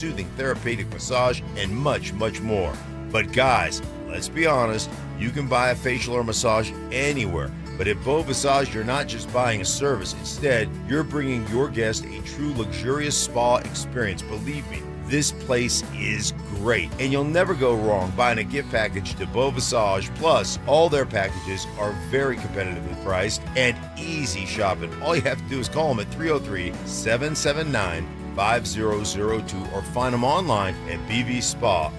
soothing therapeutic massage, and much, much more. But guys, let's be honest, you can buy a facial or massage anywhere. But at Beau Visage, you're not just buying a service. Instead, you're bringing your guest a true luxurious spa experience. Believe me, this place is great. And you'll never go wrong buying a gift package to Beau Visage. Plus, all their packages are very competitively priced and easy shopping. All you have to do is call them at 303-779-5002 or find them online at bvspa.com.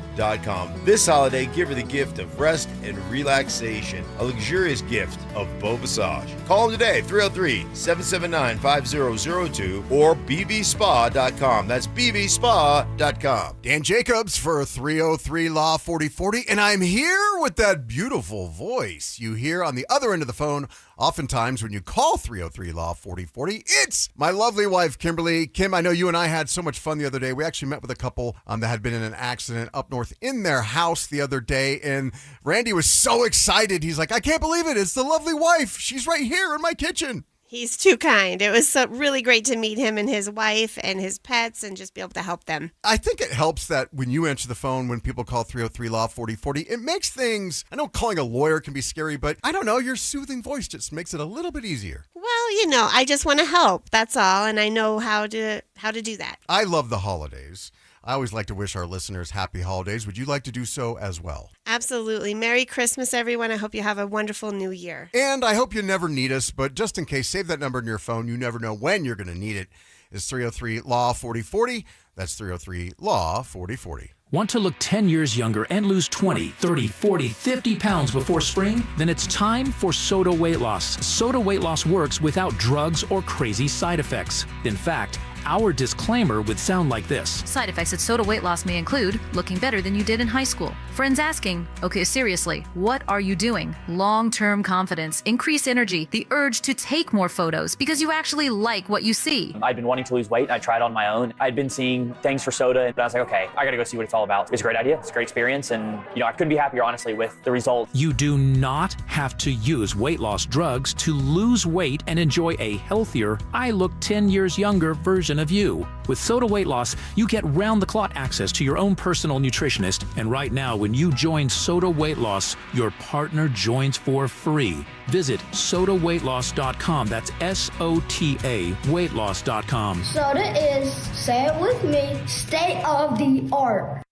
This holiday, give her the gift of rest and relaxation, a luxurious gift of Beau Visage. Call them today, 303-779-5002 or bvspa.com. That's bvspa.com. Dan Jacobs for 303 Law 4040, and I'm here with that beautiful voice you hear on the other end of the phone. Oftentimes when you call 303 Law 4040, it's my lovely wife, Kimberly. Kim, I know you and I had so much fun the other day. We actually met with a couple that had been in an accident up north in their house the other day, and Randy was so excited. He's like, I can't believe it. It's the lovely wife. She's right here in my kitchen. He's too kind. It was really great to meet him and his wife and his pets and just be able to help them. I think it helps that when you answer the phone, when people call 303 Law 4040, it makes things, I know calling a lawyer can be scary, but I don't know, your soothing voice just makes it a little bit easier. Well, I just want to help. That's all. And I know how to do that. I love the holidays. I always like to wish our listeners happy holidays. Would you like to do so as well? Absolutely. Merry Christmas, everyone. I hope you have a wonderful new year. And I hope you never need us, but just in case, save that number in your phone. You never know when you're going to need it. It's 303 Law 4040. That's 303 Law 4040. Want to look 10 years younger and lose 20, 30, 40, 50 pounds before spring? Then it's time for Soda Weight Loss. Soda Weight Loss works without drugs or crazy side effects. In fact, our disclaimer would sound like this. Side effects of soda weight loss may include looking better than you did in high school. Friends asking, okay, seriously, what are you doing? Long-term confidence, increased energy, the urge to take more photos because you actually like what you see. I'd been wanting to lose weight and I tried on my own. I'd been seeing things for soda and I was like, okay, I gotta go see what it's all about. It's a great idea. It's a great experience. And I couldn't be happier, honestly, with the results. You do not have to use weight loss drugs to lose weight and enjoy a healthier, I look 10 years younger version of you. With Soda Weight Loss, you get round-the-clock access to your own personal nutritionist, and right now, when you join Soda Weight Loss, your partner joins for free. Visit sodaweightloss.com. That's SOTA weightloss.com. Soda is, say it with me, state of the art.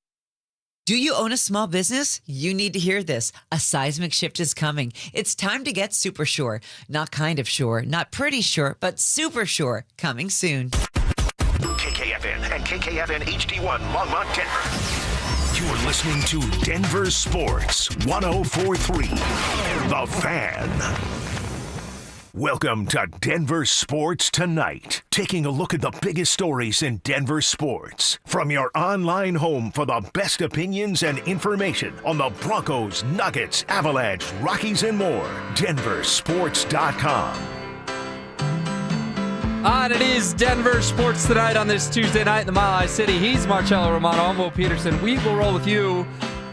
Do you own a small business? You need to hear this. A seismic shift is coming. It's time to get super sure. Not kind of sure, not pretty sure, but super sure. Coming soon. KKFN and KKFN HD1 Longmont, Denver. You're listening to Denver Sports 1043. The Fan. Welcome to Denver Sports Tonight. Taking a look at the biggest stories in Denver sports. From your online home for the best opinions and information on the Broncos, Nuggets, Avalanche, Rockies, and more. DenverSports.com. And it is Denver Sports Tonight on this Tuesday night in the Mile High City. He's Marcello Romano. I'm Will Peterson. We will roll with you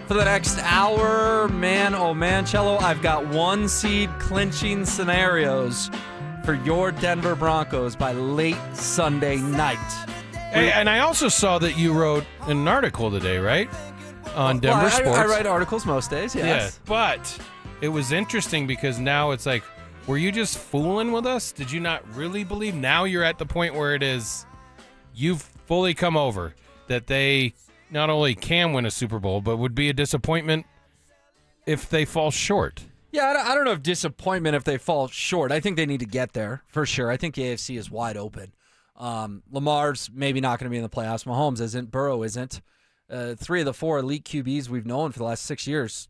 for the next hour. Man, oh man, Cello, I've got one seed clinching scenarios for your Denver Broncos by late Sunday night. Hey, and I also saw that you wrote an article today, right? On Denver Sports. I write articles most days, yes. Yeah, but it was interesting because now it's like, were you just fooling with us? Did you not really believe? Now you're at the point where it is, you've fully come over that they not only can win a Super Bowl, but would be a disappointment if they fall short. Yeah, I don't know if disappointment if they fall short. I think they need to get there, for sure. I think the AFC is wide open. Lamar's maybe not going to be in the playoffs. Mahomes isn't. Burrow isn't. 3 of the 4 elite QBs we've known for the last 6 years,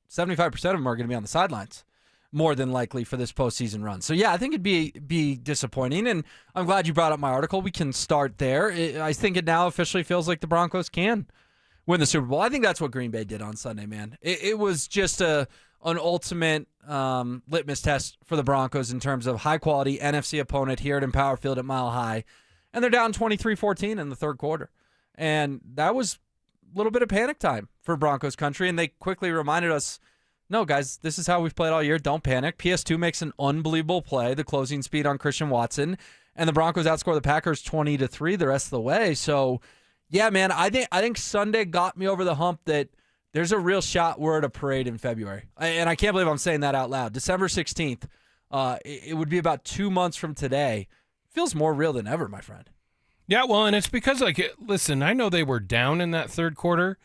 75% of them are going to be on the sidelines, more than likely, for this postseason run. So, yeah, I think it'd be disappointing, and I'm glad you brought up my article. We can start there. I think it now officially feels like the Broncos can win the Super Bowl. I think that's what Green Bay did on Sunday, man. It was just an ultimate litmus test for the Broncos in terms of high-quality NFC opponent here at Empower Field at Mile High, and they're down 23-14 in the third quarter. And that was a little bit of panic time for Broncos country, and they quickly reminded us, no, guys, this is how we've played all year. Don't panic. PS2 makes an unbelievable play, the closing speed on Christian Watson, and the Broncos outscore the Packers 20-3 the rest of the way. So, Yeah, man. I think Sunday got me over the hump that there's a real shot we're at a parade in February. And I can't believe I'm saying that out loud. December 16th, it would be about 2 months from today. Feels more real than ever, my friend. Yeah, well, and it's because, listen, I know they were down in that third quarter,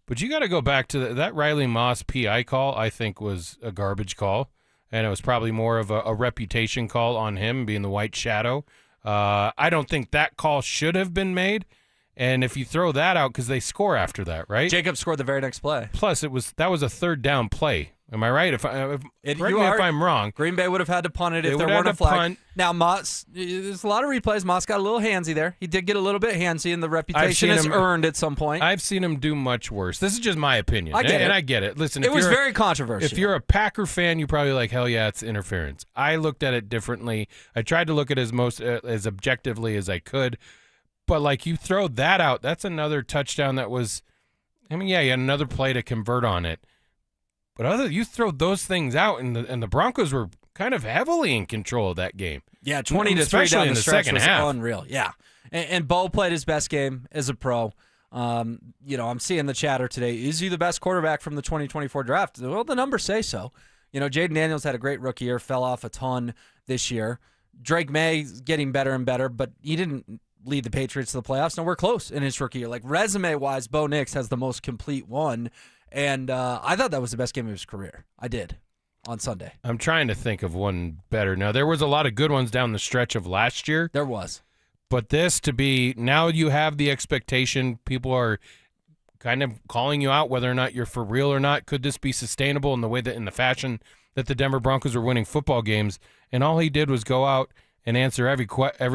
but you got to go back to that Riley Moss PI call. I think was a garbage call, and it was probably more of a reputation call on him being the white shadow. I don't think that call should have been made. And if you throw that out, because they score after that, right? Jacob scored the very next play. Plus, that was a third down play. Am I right? Correct me if I'm wrong. Green Bay would have had to punt it if there weren't a flag. Punt. Now, Moss, there's a lot of replays. Moss got a little handsy there. He did get a little bit handsy, and the reputation is earned at some point. I've seen him do much worse. This is just my opinion. I get it. Listen, it was very controversial. If you're a Packer fan, you're probably like, hell yeah, it's interference. I looked at it differently. I tried to look at it as objectively as I could. But, you throw that out, that's another touchdown that was – you had another play to convert on it. But you throw those things out, and the Broncos were kind of heavily in control of that game. Yeah, 20-3 down the stretch was unreal. Yeah, and Bo played his best game as a pro. I'm seeing the chatter today. Is he the best quarterback from the 2024 draft? Well, the numbers say so. Jaden Daniels had a great rookie year, fell off a ton this year. Drake May's getting better and better, but he didn't – lead the Patriots to the playoffs. Now, we're close in his rookie year. Resume-wise, Bo Nix has the most complete one, and I thought that was the best game of his career. I did on Sunday. I'm trying to think of one better. Now, there was a lot of good ones down the stretch of last year. There was. But this to be, now you have the expectation. People are kind of calling you out whether or not you're for real or not. Could this be sustainable in the fashion that the Denver Broncos are winning football games? And all he did was go out and answer every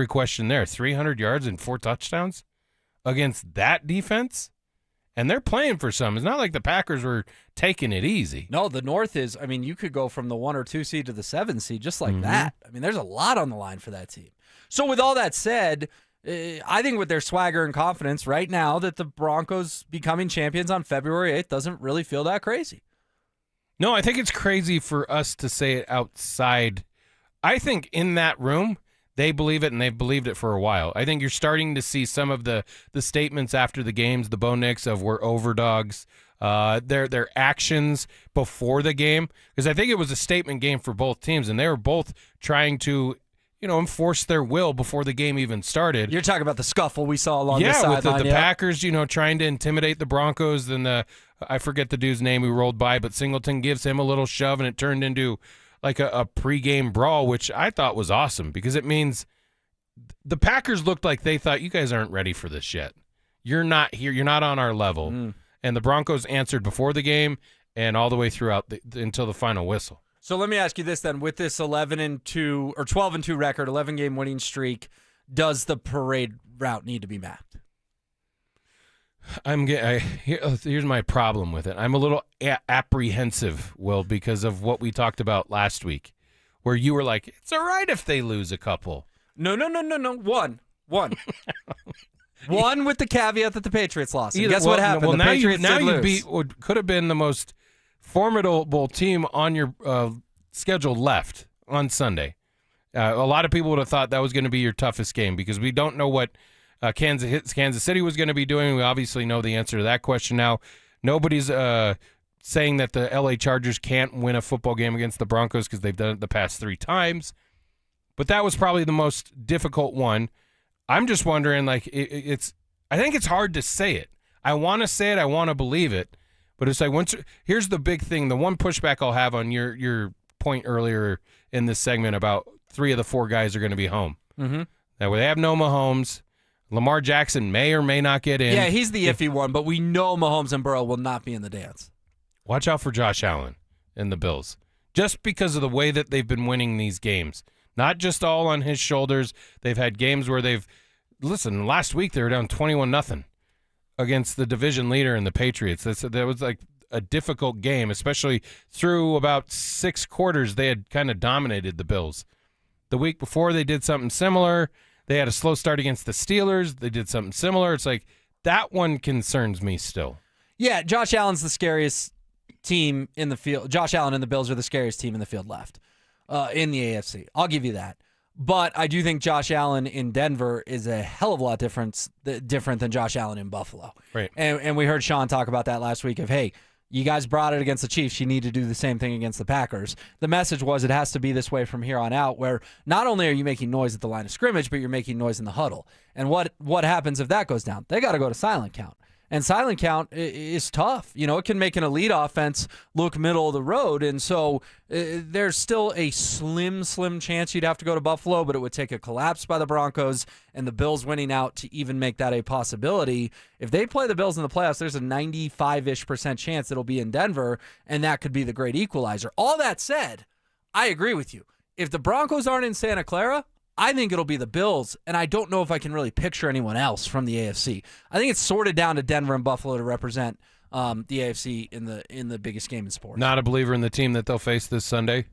question there. 300 yards and 4 touchdowns against that defense? And they're playing for some. It's not like the Packers were taking it easy. No, the North is, you could go from the 1 or 2 seed to the 7 seed just like that. There's a lot on the line for that team. So with all that said, I think with their swagger and confidence right now that the Broncos becoming champions on February 8th doesn't really feel that crazy. No, I think it's crazy for us to say it outside. I think in that room, they believe it, and they've believed it for a while. I think you're starting to see some of the statements after the games, the Bo Nix of we're overdogs, their actions before the game, because I think it was a statement game for both teams, and they were both trying to enforce their will before the game even started. You're talking about the scuffle we saw along the sideline. Yeah, with the Packers, trying to intimidate the Broncos, and I forget the dude's name who rolled by, but Singleton gives him a little shove, and it turned into like a pregame brawl, which I thought was awesome because it means the Packers looked like they thought, you guys aren't ready for this yet. You're not here. You're not on our level. And the Broncos answered before the game and all the way throughout until the final whistle. So let me ask you this then. With this 11-2 or 12-2 record, 11-game winning streak, does the parade route need to be mapped? Here's my problem with it. I'm a little apprehensive, Will, because of what we talked about last week, where you were like, it's all right if they lose a couple. No. One. One with the caveat that the Patriots lost. And guess what happened? Well, the Patriots now did you lose. beat what could have been the most formidable team on your schedule left on Sunday. A lot of people would have thought that was going to be your toughest game because we don't know what Kansas City was going to be doing. We obviously know the answer to that question now. Nobody's saying that the LA Chargers can't win a football game against the Broncos because they've done it the past 3 times. But that was probably the most difficult one. I'm just wondering, I think it's hard to say it. I want to say it. I want to believe it. But it's like, here's the big thing. The one pushback I'll have on your point earlier in this segment about 3 of the 4 guys are going to be home. Mm-hmm. Now, they have no Mahomes. Lamar Jackson may or may not get in. Yeah, he's the iffy one, but we know Mahomes and Burrow will not be in the dance. Watch out for Josh Allen and the Bills. Just because of the way that they've been winning these games. Not just all on his shoulders. They've had games where listen, last week they were down 21-0 against the division leader in the Patriots. That was like a difficult game, especially through about 6 quarters they had kind of dominated the Bills. The week before they did something similar. They had a slow start against the Steelers. They did something similar. It's like that one concerns me still. Yeah, Josh Allen's the scariest team in the field. Josh Allen and the Bills are the scariest team in the field left in the AFC. I'll give you that. But I do think Josh Allen in Denver is a hell of a lot different than Josh Allen in Buffalo. Right. And we heard Sean talk about that last week of, hey, you guys brought it against the Chiefs. You need to do the same thing against the Packers. The message was it has to be this way from here on out, where not only are you making noise at the line of scrimmage, but you're making noise in the huddle. And what happens if that goes down? They got to go to silent count. And silent count is tough. It can make an elite offense look middle of the road. And so there's still a slim chance you'd have to go to Buffalo, but it would take a collapse by the Broncos and the Bills winning out to even make that a possibility. If they play the Bills in the playoffs, there's a 95-ish% chance it'll be in Denver, and that could be the great equalizer. All that said, I agree with you. If the Broncos aren't in Santa Clara, I think it'll be the Bills, and I don't know if I can really picture anyone else from the AFC. I think it's sorted down to Denver and Buffalo to represent the AFC in the biggest game in sports. Not a believer in the team that they'll face this Sunday?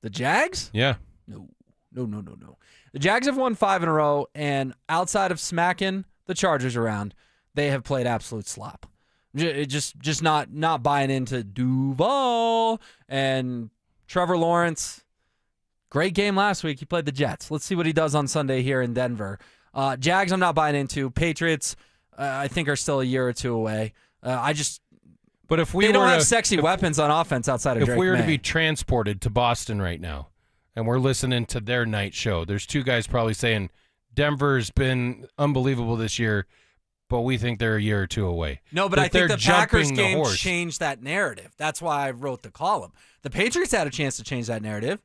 The Jags? Yeah. No. The Jags have won 5 in a row, and outside of smacking the Chargers around, they have played absolute slop. Just not buying into Duval and Trevor Lawrence. Great game last week. He played the Jets. Let's see what he does on Sunday here in Denver. Jags, I'm not buying into. Patriots, I think, are still a year or two away. But if they don't have sexy weapons on offense outside of Drake If we were May. to be transported to Boston right now, and we're listening to their night show, there's two guys probably saying Denver's been unbelievable this year, but we think they're a year or two away. No, but I think the Packers game horse. changed that narrative. That's why I wrote the column. The Patriots had a chance to change that narrative,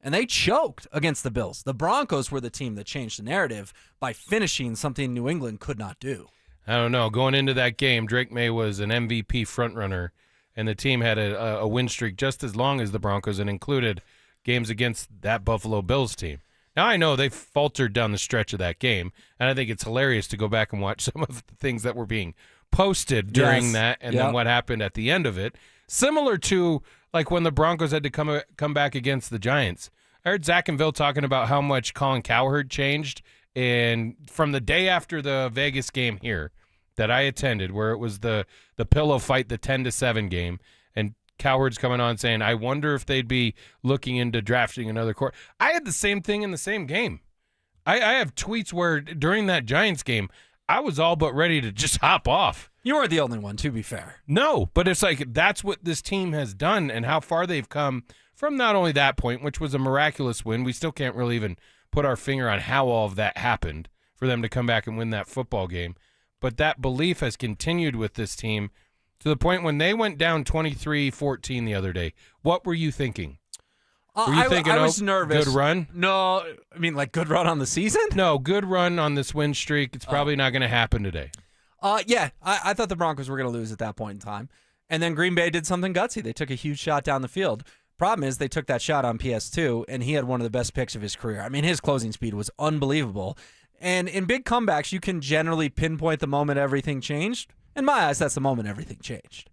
and they choked against the Bills. The Broncos were the team that changed the narrative by finishing something New England could not do. I don't know. Going into that game, Drake May was an MVP frontrunner, and the team had a win streak just as long as the Broncos and included games against that Buffalo Bills team. Now, I know they faltered down the stretch of that game, and I think it's hilarious to go back and watch some of the things that were being posted during that and then what happened at the end of it. Similar to like when the Broncos had to come back against the Giants. I heard Zach and Bill talking about how much Colin Cowherd changed, and from the day after the Vegas game here that I attended, where it was the pillow fight, the 10-7 game, and Cowherd's coming on saying, I wonder if they'd be looking into drafting another quarterback. I had the same thing in the same game. I have tweets where during that Giants game, I was all but ready to just hop off. You weren't the only one, to be fair. No, but it's like that's what this team has done and how far they've come from not only that point, which was a miraculous win. We still can't really even put our finger on how all of that happened for them to come back and win that football game. But that belief has continued with this team to the point when they went down 23-14 the other day. What were you thinking? Were you thinking, I was nervous. Good run? No, I mean like good run on the season? No, good run on this win streak. It's probably not going to happen today. Yeah, I thought the Broncos were going to lose at that point in time. And then Green Bay did something gutsy. They took a huge shot down the field. Problem is they took that shot on PS2, and he had one of the best picks of his career. I mean, his closing speed was unbelievable. And in big comebacks, you can generally pinpoint the moment everything changed. In my eyes, that's the moment everything changed.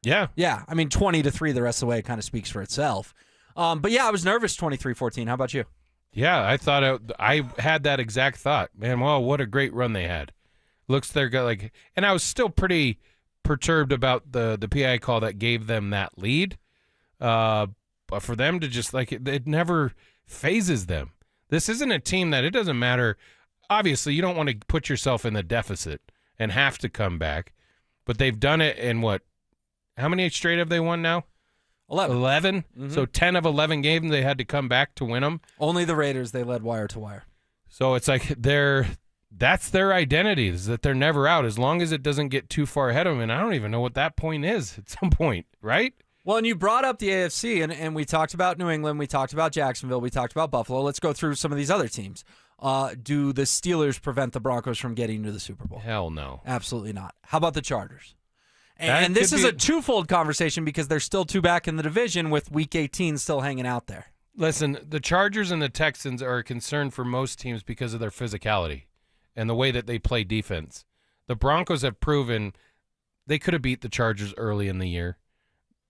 Yeah. Yeah, I mean, 20-3 the rest of the way kind of speaks for itself. But yeah, I was nervous 23-14. How about you? Yeah, I thought I had that exact thought. Man, well, what a great run they had. Looks and I was still pretty perturbed about the PI call that gave them that lead. But for them to just it never phases them. This isn't a team that it doesn't matter. Obviously, you don't want to put yourself in the deficit and have to come back. But they've done it in what? How many straight have they won now? 11. Mm-hmm. So 10 of 11 games they had to come back to win them. Only the Raiders, they led wire to wire. So it's like that's their identity, is that they're never out as long as it doesn't get too far ahead of them. And I don't even know what that point is at some point, right? Well, and you brought up the AFC, and we talked about New England, we talked about Jacksonville, we talked about Buffalo. Let's go through some of these other teams. Do the Steelers prevent the Broncos from getting to the Super Bowl? Hell no. Absolutely not. How about the Chargers? And this is a twofold conversation because they're still two back in the division with Week 18 still hanging out there. Listen, the Chargers and the Texans are a concern for most teams because of their physicality and the way that they play defense. The Broncos have proven they could have beat the Chargers early in the year.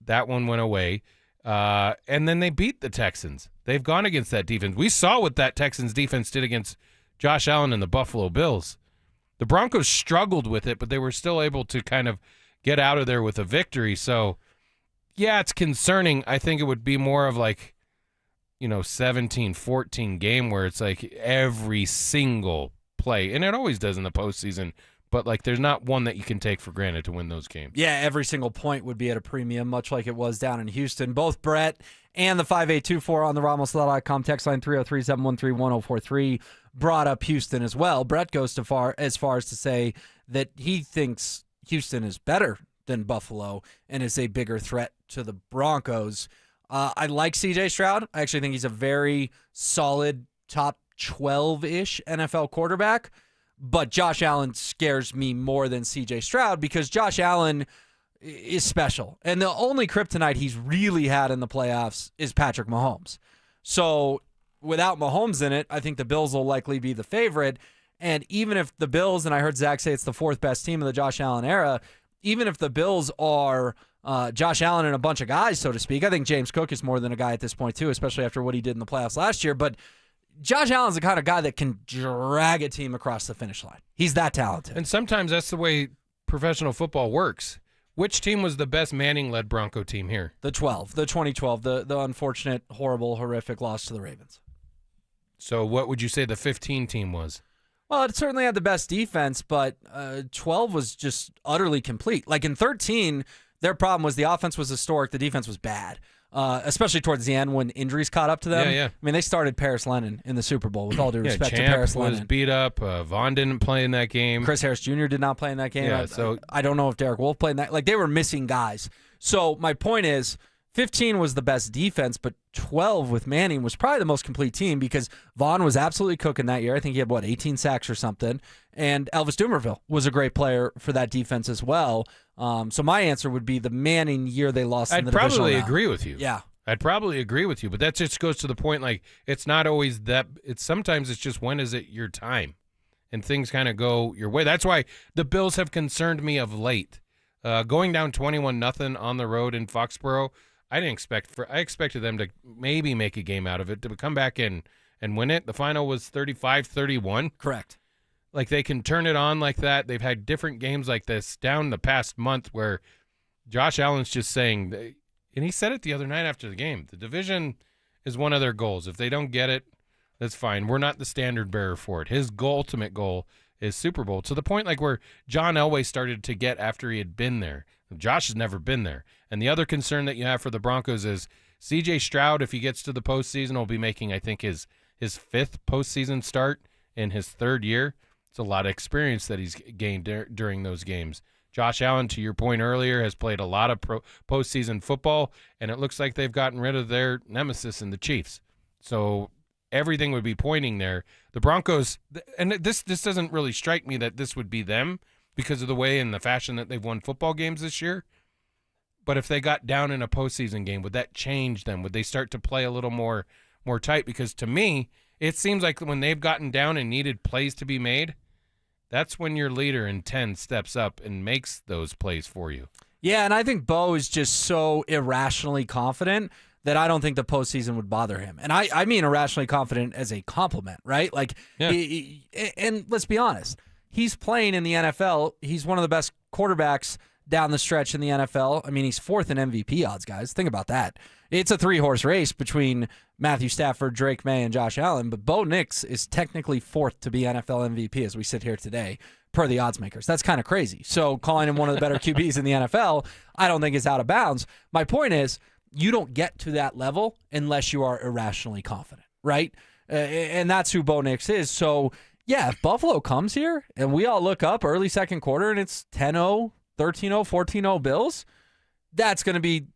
That one went away. And then they beat the Texans. They've gone against that defense. We saw what that Texans defense did against Josh Allen and the Buffalo Bills. The Broncos struggled with it, but they were still able to kind of get out of there with a victory. So, yeah, it's concerning. I think it would be more of 17-14 game where it's like every single play, and it always does in the postseason, but like there's not one that you can take for granted to win those games. Yeah, every single point would be at a premium, much like it was down in Houston. Both Brett and the 5824 on the RamosLaw.com text line 303-713-1043 brought up Houston as well. Brett goes as far as to say that he thinks Houston is better than Buffalo and is a bigger threat to the Broncos. I like C.J. Stroud. I actually think he's a very solid top 12-ish NFL quarterback, but Josh Allen scares me more than C.J. Stroud because Josh Allen is special. And the only kryptonite he's really had in the playoffs is Patrick Mahomes. So without Mahomes in it, I think the Bills will likely be the favorite. And even if the Bills, and I heard Zach say it's the fourth best team of the Josh Allen era, even if the Bills are Josh Allen and a bunch of guys, so to speak, I think James Cook is more than a guy at this point too, especially after what he did in the playoffs last year. But Josh Allen's the kind of guy that can drag a team across the finish line. He's that talented. And sometimes that's the way professional football works. Which team was the best Manning-led Bronco team here? The 2012, the unfortunate, horrible, horrific loss to the Ravens. So what would you say the 15 team was? Well, it certainly had the best defense, but 12 was just utterly complete. Like in 13, their problem was the offense was historic, the defense was bad. Especially towards the end when injuries caught up to them. Yeah. I mean, they started Paris Lennon in the Super Bowl, with all due respect to Champ Paris was Lennon. beat up. Vaughn didn't play in that game. Chris Harris Jr. did not play in that game. Yeah, I don't know if Derek Wolfe played in that. Like, they were missing guys. So my point is, 15 was the best defense, but 12 with Manning was probably the most complete team because Vaughn was absolutely cooking that year. I think he had, 18 sacks or something. And Elvis Dumervil was a great player for that defense as well. So my answer would be the Manning year they lost in the divisional round. I'd probably agree with you. Yeah. I'd probably agree with you, but that just goes to the point, like, it's not always that. Sometimes it's just when is it your time, and things kind of go your way. That's why the Bills have concerned me of late. Going down 21-0 on the road in Foxborough, I expected them to maybe make a game out of it, to come back and win it. The final was 35-31. Correct. Like, they can turn it on like that. They've had different games like this down the past month where Josh Allen's just saying, and he said it the other night after the game, the division is one of their goals. If they don't get it, that's fine. We're not the standard bearer for it. His ultimate goal is Super Bowl, to the point like where John Elway started to get after he had been there. Josh has never been there. And the other concern that you have for the Broncos is C.J. Stroud, if he gets to the postseason, will be making, I think, his fifth postseason start in his third year. It's a lot of experience that he's gained during those games. Josh Allen, to your point earlier, has played a lot of postseason football, and it looks like they've gotten rid of their nemesis in the Chiefs. So everything would be pointing there. The Broncos, and this doesn't really strike me that this would be them because of the way and the fashion that they've won football games this year. But if they got down in a postseason game, would that change them? Would they start to play a little more tight? Because to me, it seems like when they've gotten down and needed plays to be made, that's when your leader in 10 steps up and makes those plays for you. Yeah, and I think Bo is just so irrationally confident that I don't think the postseason would bother him. And I mean irrationally confident as a compliment, right? Like, yeah. And let's be honest, he's playing in the NFL. He's one of the best quarterbacks down the stretch in the NFL. I mean, he's fourth in MVP odds, guys. Think about that. It's a three-horse race between Matthew Stafford, Drake May, and Josh Allen, but Bo Nix is technically fourth to be NFL MVP as we sit here today, per the odds makers. That's kind of crazy. So calling him one of the better QBs in the NFL, I don't think is out of bounds. My point is, you don't get to that level unless you are irrationally confident, right? And that's who Bo Nix is. So, yeah, if Buffalo comes here and we all look up early second quarter and it's 10-0, 13-0, 14-0 Bills, that's going to be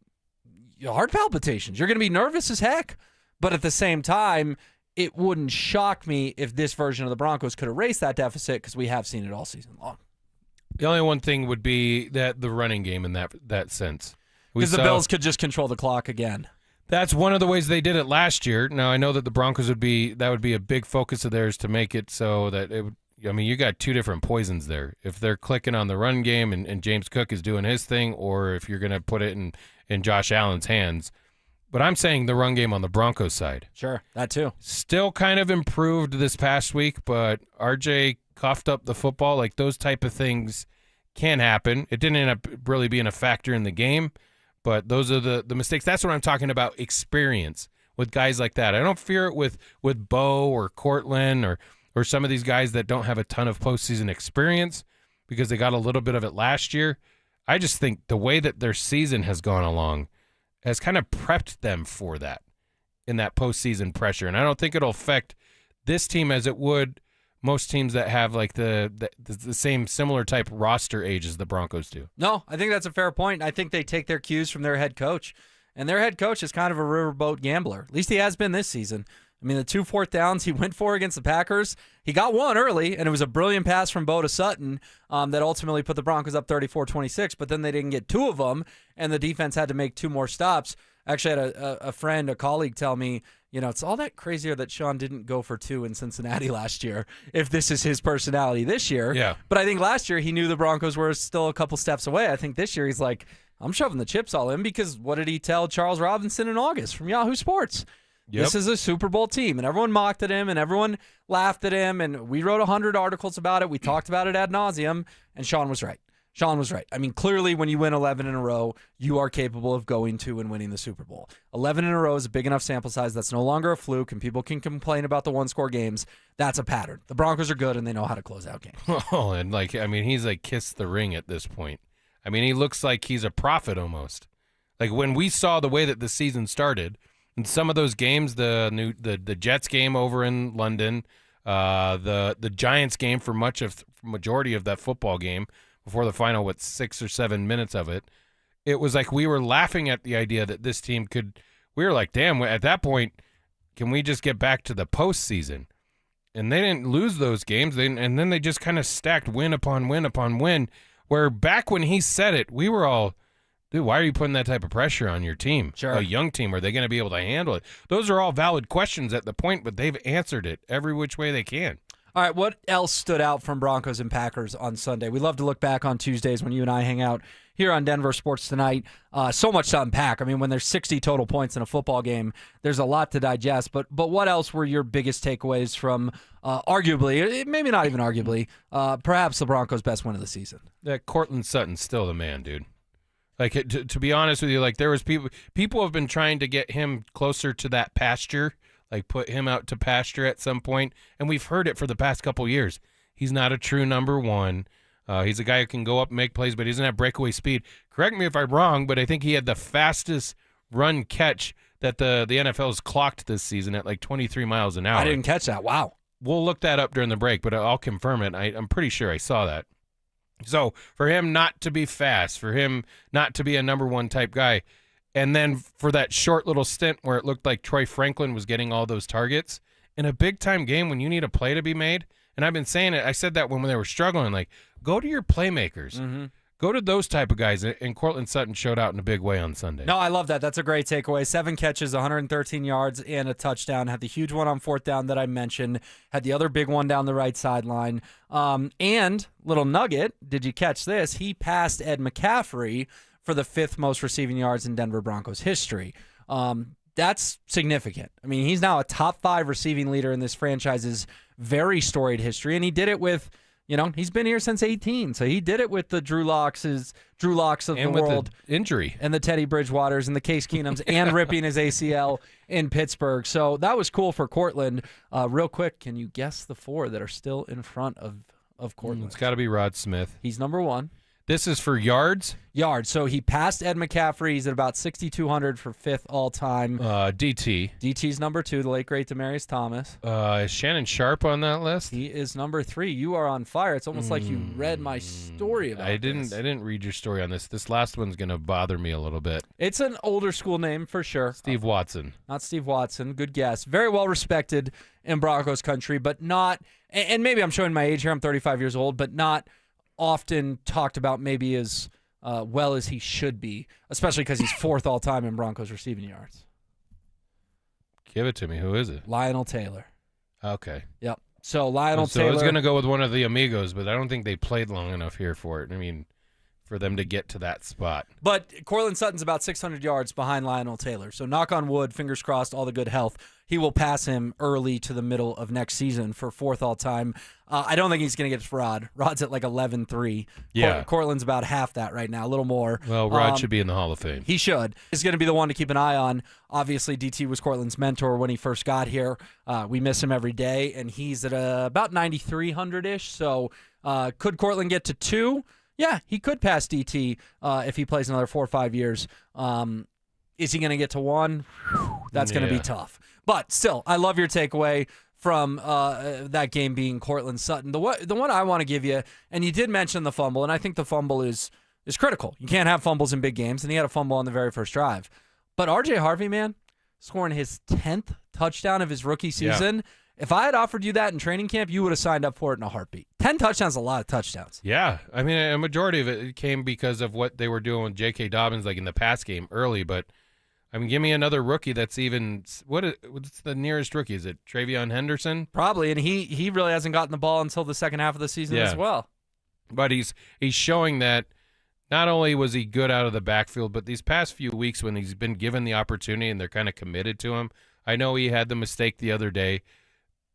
heart palpitations. You're going to be nervous as heck. But at the same time, it wouldn't shock me if this version of the Broncos could erase that deficit because we have seen it all season long. The only one thing would be that the running game in that sense. Because the Bills could just control the clock again. That's one of the ways they did it last year. Now, I know that the Broncos would be a big focus of theirs to make it so that it would. I mean, you got two different poisons there. If they're clicking on the run game and James Cook is doing his thing, or if you're going to put it in Josh Allen's hands. But I'm saying the run game on the Broncos side. Sure, that too. Still kind of improved this past week, but RJ coughed up the football. Like, those type of things can happen. It didn't end up really being a factor in the game, but those are the mistakes. That's what I'm talking about, experience. with guys like that. I don't fear it with Bo or Cortland or some of these guys that don't have a ton of postseason experience because they got a little bit of it last year. I just think the way that their season has gone along has kind of prepped them for that in that postseason pressure. And I don't think it'll affect this team as it would most teams that have like the same similar type roster age as the Broncos do. No, I think that's a fair point. I think they take their cues from their head coach. And their head coach is kind of a riverboat gambler. At least he has been this season. I mean, the 2 4th downs he went for against the Packers, he got one early, and it was a brilliant pass from Bo to Sutton that ultimately put the Broncos up 34-26, but then they didn't get 2 of them, and the defense had to make 2 more stops. I actually had a friend, a colleague tell me, it's all that crazier that Sean didn't go for 2 in Cincinnati last year, if this is his personality this year. Yeah. But I think last year he knew the Broncos were still a couple steps away. I think this year he's like, I'm shoving the chips all in because what did he tell Charles Robinson in August from Yahoo Sports? Yep. This is a Super Bowl team, and everyone mocked at him, and everyone laughed at him, and we wrote 100 articles about it. We talked about it ad nauseum, and Sean was right. Sean was right. I mean, clearly when you win 11 in a row, you are capable of going to and winning the Super Bowl. 11 in a row is a big enough sample size. That's no longer a fluke, and people can complain about the one-score games. That's a pattern. The Broncos are good, and they know how to close out games. Oh, and he's like kissed the ring at this point. I mean, he looks like he's a prophet almost. Like when we saw the way that the season started, in some of those games, the Jets game over in London, the Giants game for majority of that football game before the final 6 or 7 minutes of it, it was like we were laughing at the idea that this team could. We were like, damn, at that point, can we just get back to the postseason? And they didn't lose those games, and then they just kind of stacked win upon win upon win. Where back when he said it, we were all, dude, why are you putting that type of pressure on your team? Sure. A young team, are they going to be able to handle it? Those are all valid questions at the point, but they've answered it every which way they can. All right, what else stood out from Broncos and Packers on Sunday? We love to look back on Tuesdays when you and I hang out here on Denver Sports Tonight. So much to unpack. I mean, when there's 60 total points in a football game, there's a lot to digest. But what else were your biggest takeaways from arguably, maybe not even arguably, perhaps the Broncos' best win of the season? That Cortland Sutton's still the man, dude. Like, to be honest with you, like there was people have been trying to get him closer to that pasture, like put him out to pasture at some point, and we've heard it for the past couple years. He's not a true number one. He's a guy who can go up and make plays, but he doesn't have breakaway speed. Correct me if I'm wrong, but I think he had the fastest run catch that the NFL has clocked this season at like 23 miles an hour. I didn't catch that. Wow. We'll look that up during the break, but I'll confirm it. I'm pretty sure I saw that. So for him not to be fast, for him not to be a number one type guy, and then for that short little stint where it looked like Troy Franklin was getting all those targets, in a big-time game when you need a play to be made, and I've been saying it, I said that when they were struggling, like, go to your playmakers. Mm-hmm. Go to those type of guys, and Cortland Sutton showed out in a big way on Sunday. No, I love that. That's a great takeaway. 7 catches, 113 yards, and a touchdown. Had the huge one on 4th down that I mentioned. Had the other big one down the right sideline. And, little nugget, did you catch this? He passed Ed McCaffrey for the 5th most receiving yards in Denver Broncos history. That's significant. I mean, he's now a top 5 receiving leader in this franchise's very storied history, and he did it with... he's been here since 18, so he did it with the Drew Locks of the world. The injury. And the Teddy Bridgewaters and the Case Keenums and ripping his ACL in Pittsburgh. So that was cool for Cortland. Real quick, can you guess the 4 that are still in front of Cortland? It's got to be Rod Smith. He's number 1. This is for yards? Yards. So he passed Ed McCaffrey. He's at about 6,200 for 5th all-time. DT. DT's number 2, the late, great Demaryius Thomas. Is Shannon Sharp on that list? He is number 3. You are on fire. It's almost like you read my story about this. I didn't read your story on this. This last one's going to bother me a little bit. It's an older school name for sure. Steve Watson. Not Steve Watson. Good guess. Very well respected in Broncos country, but not, and maybe I'm showing my age here, I'm 35 years old, but not often talked about maybe as well as he should be, especially because he's 4th all-time in Broncos receiving yards. Give it to me. Who is it? Lionel Taylor. Okay. Yep. So Lionel Taylor. I was going to go with one of the Amigos, but I don't think they played long enough here for it. I mean, for them to get to that spot. But Cortland Sutton's about 600 yards behind Lionel Taylor. So knock on wood, fingers crossed, all the good health. He will pass him early to the middle of next season for 4th all-time. I don't think he's going to get to Rod. Rod's at like 11-3. Yeah. Cortland's about half that right now, a little more. Well, Rod should be in the Hall of Fame. He should. He's going to be the one to keep an eye on. Obviously, DT was Cortland's mentor when he first got here. We miss him every day, and he's at about 9,300-ish. So could Cortland get to 2? Yeah, he could pass DT if he plays another 4 or 5 years. Is he going to get to 1? That's going to be tough. But still, I love your takeaway from that game being Cortland Sutton. The one I want to give you, and you did mention the fumble, and I think the fumble is critical. You can't have fumbles in big games, and he had a fumble on the very first drive. But R.J. Harvey, man, scoring his 10th touchdown of his rookie season. If I had offered you that in training camp, you would have signed up for it in a heartbeat. 10 touchdowns is a lot of touchdowns. Yeah. I mean, a majority of it came because of what they were doing with J.K. Dobbins, like in the pass game early. But, I mean, give me another rookie that's even what's the nearest rookie? Is it Travion Henderson? Probably, and he really hasn't gotten the ball until the second half of the season as well. But he's showing that not only was he good out of the backfield, but these past few weeks when he's been given the opportunity and they're kind of committed to him. I know he had the mistake the other day,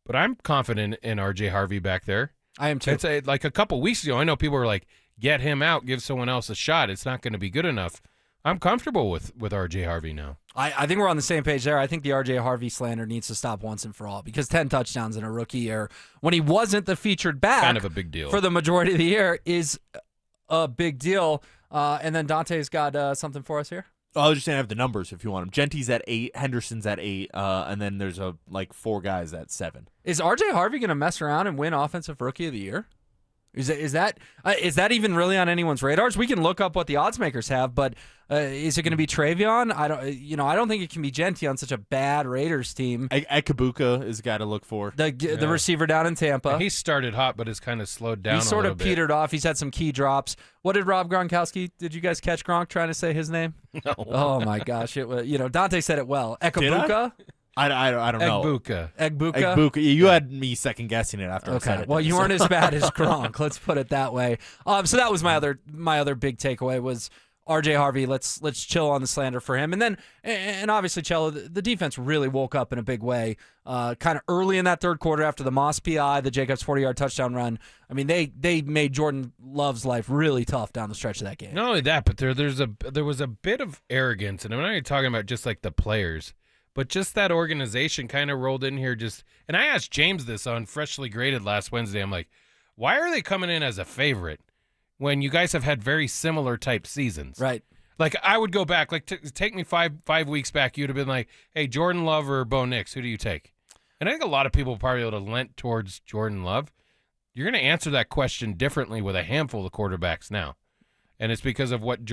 but I'm confident in R.J. Harvey back there. I am too. It's like a couple weeks ago, I know people were like, get him out, give someone else a shot. It's not going to be good enough. I'm comfortable with R.J. Harvey now. I think we're on the same page there. I think the R.J. Harvey slander needs to stop once and for all because 10 touchdowns in a rookie year when he wasn't the featured back kind of a big deal for the majority of the year is a big deal. And then Dante's got something for us here. I was just saying I have the numbers if you want them. Genty's at 8, Henderson's at 8, and then there's 4 guys at 7. Is R.J. Harvey going to mess around and win Offensive Rookie of the Year? Is that even really on anyone's radars? We can look up what the odds makers have, but is it going to be Travion? I don't think it can be Genty on such a bad Raiders team. Ekabuka is a guy to look for. The receiver down in Tampa. He started hot, but has kind of slowed down. He sort of petered off. He's had some key drops. What did Rob Gronkowski? Did you guys catch Gronk trying to say his name? No. Oh my gosh! It was Dante said it well. Ekabuka. I don't know. Egbuka. You had me second guessing it after I said it. Well, you weren't as bad as Gronk. Let's put it that way. So that was my other big takeaway was R.J. Harvey. Let's chill on the slander for him, and obviously Cello. The defense really woke up in a big way, kind of early in that third quarter after the Moss PI, the Jacobs 40-yard touchdown run. I mean, they made Jordan Love's life really tough down the stretch of that game. Not only that, but there was a bit of arrogance, and I'm not even talking about just like the players. But just that organization kind of rolled in here and I asked James this on Freshly Graded last Wednesday. I'm like, why are they coming in as a favorite when you guys have had very similar type seasons? Right. Like, I would go back, like, take me five weeks back, you'd have been like, hey, Jordan Love or Bo Nix, who do you take? And I think a lot of people probably would have lent towards Jordan Love. You're going to answer that question differently with a handful of quarterbacks now. And it's because of what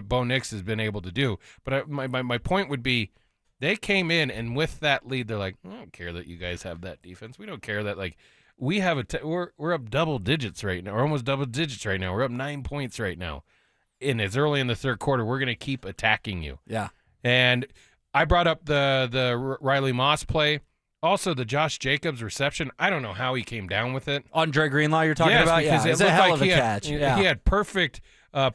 Bo Nix has been able to do. But my point would be, they came in, and with that lead, they're like, I don't care that you guys have that defense. We don't care that, like, we have we're up double digits right now, or almost double digits right now. We're up 9 points right now. And it's early in the third quarter. We're going to keep attacking you. Yeah. And I brought up the Riley Moss play. Also, the Josh Jacobs reception. I don't know how he came down with it. Andre Greenlaw you're talking yes, about? Because it's a hell of a catch. He had perfect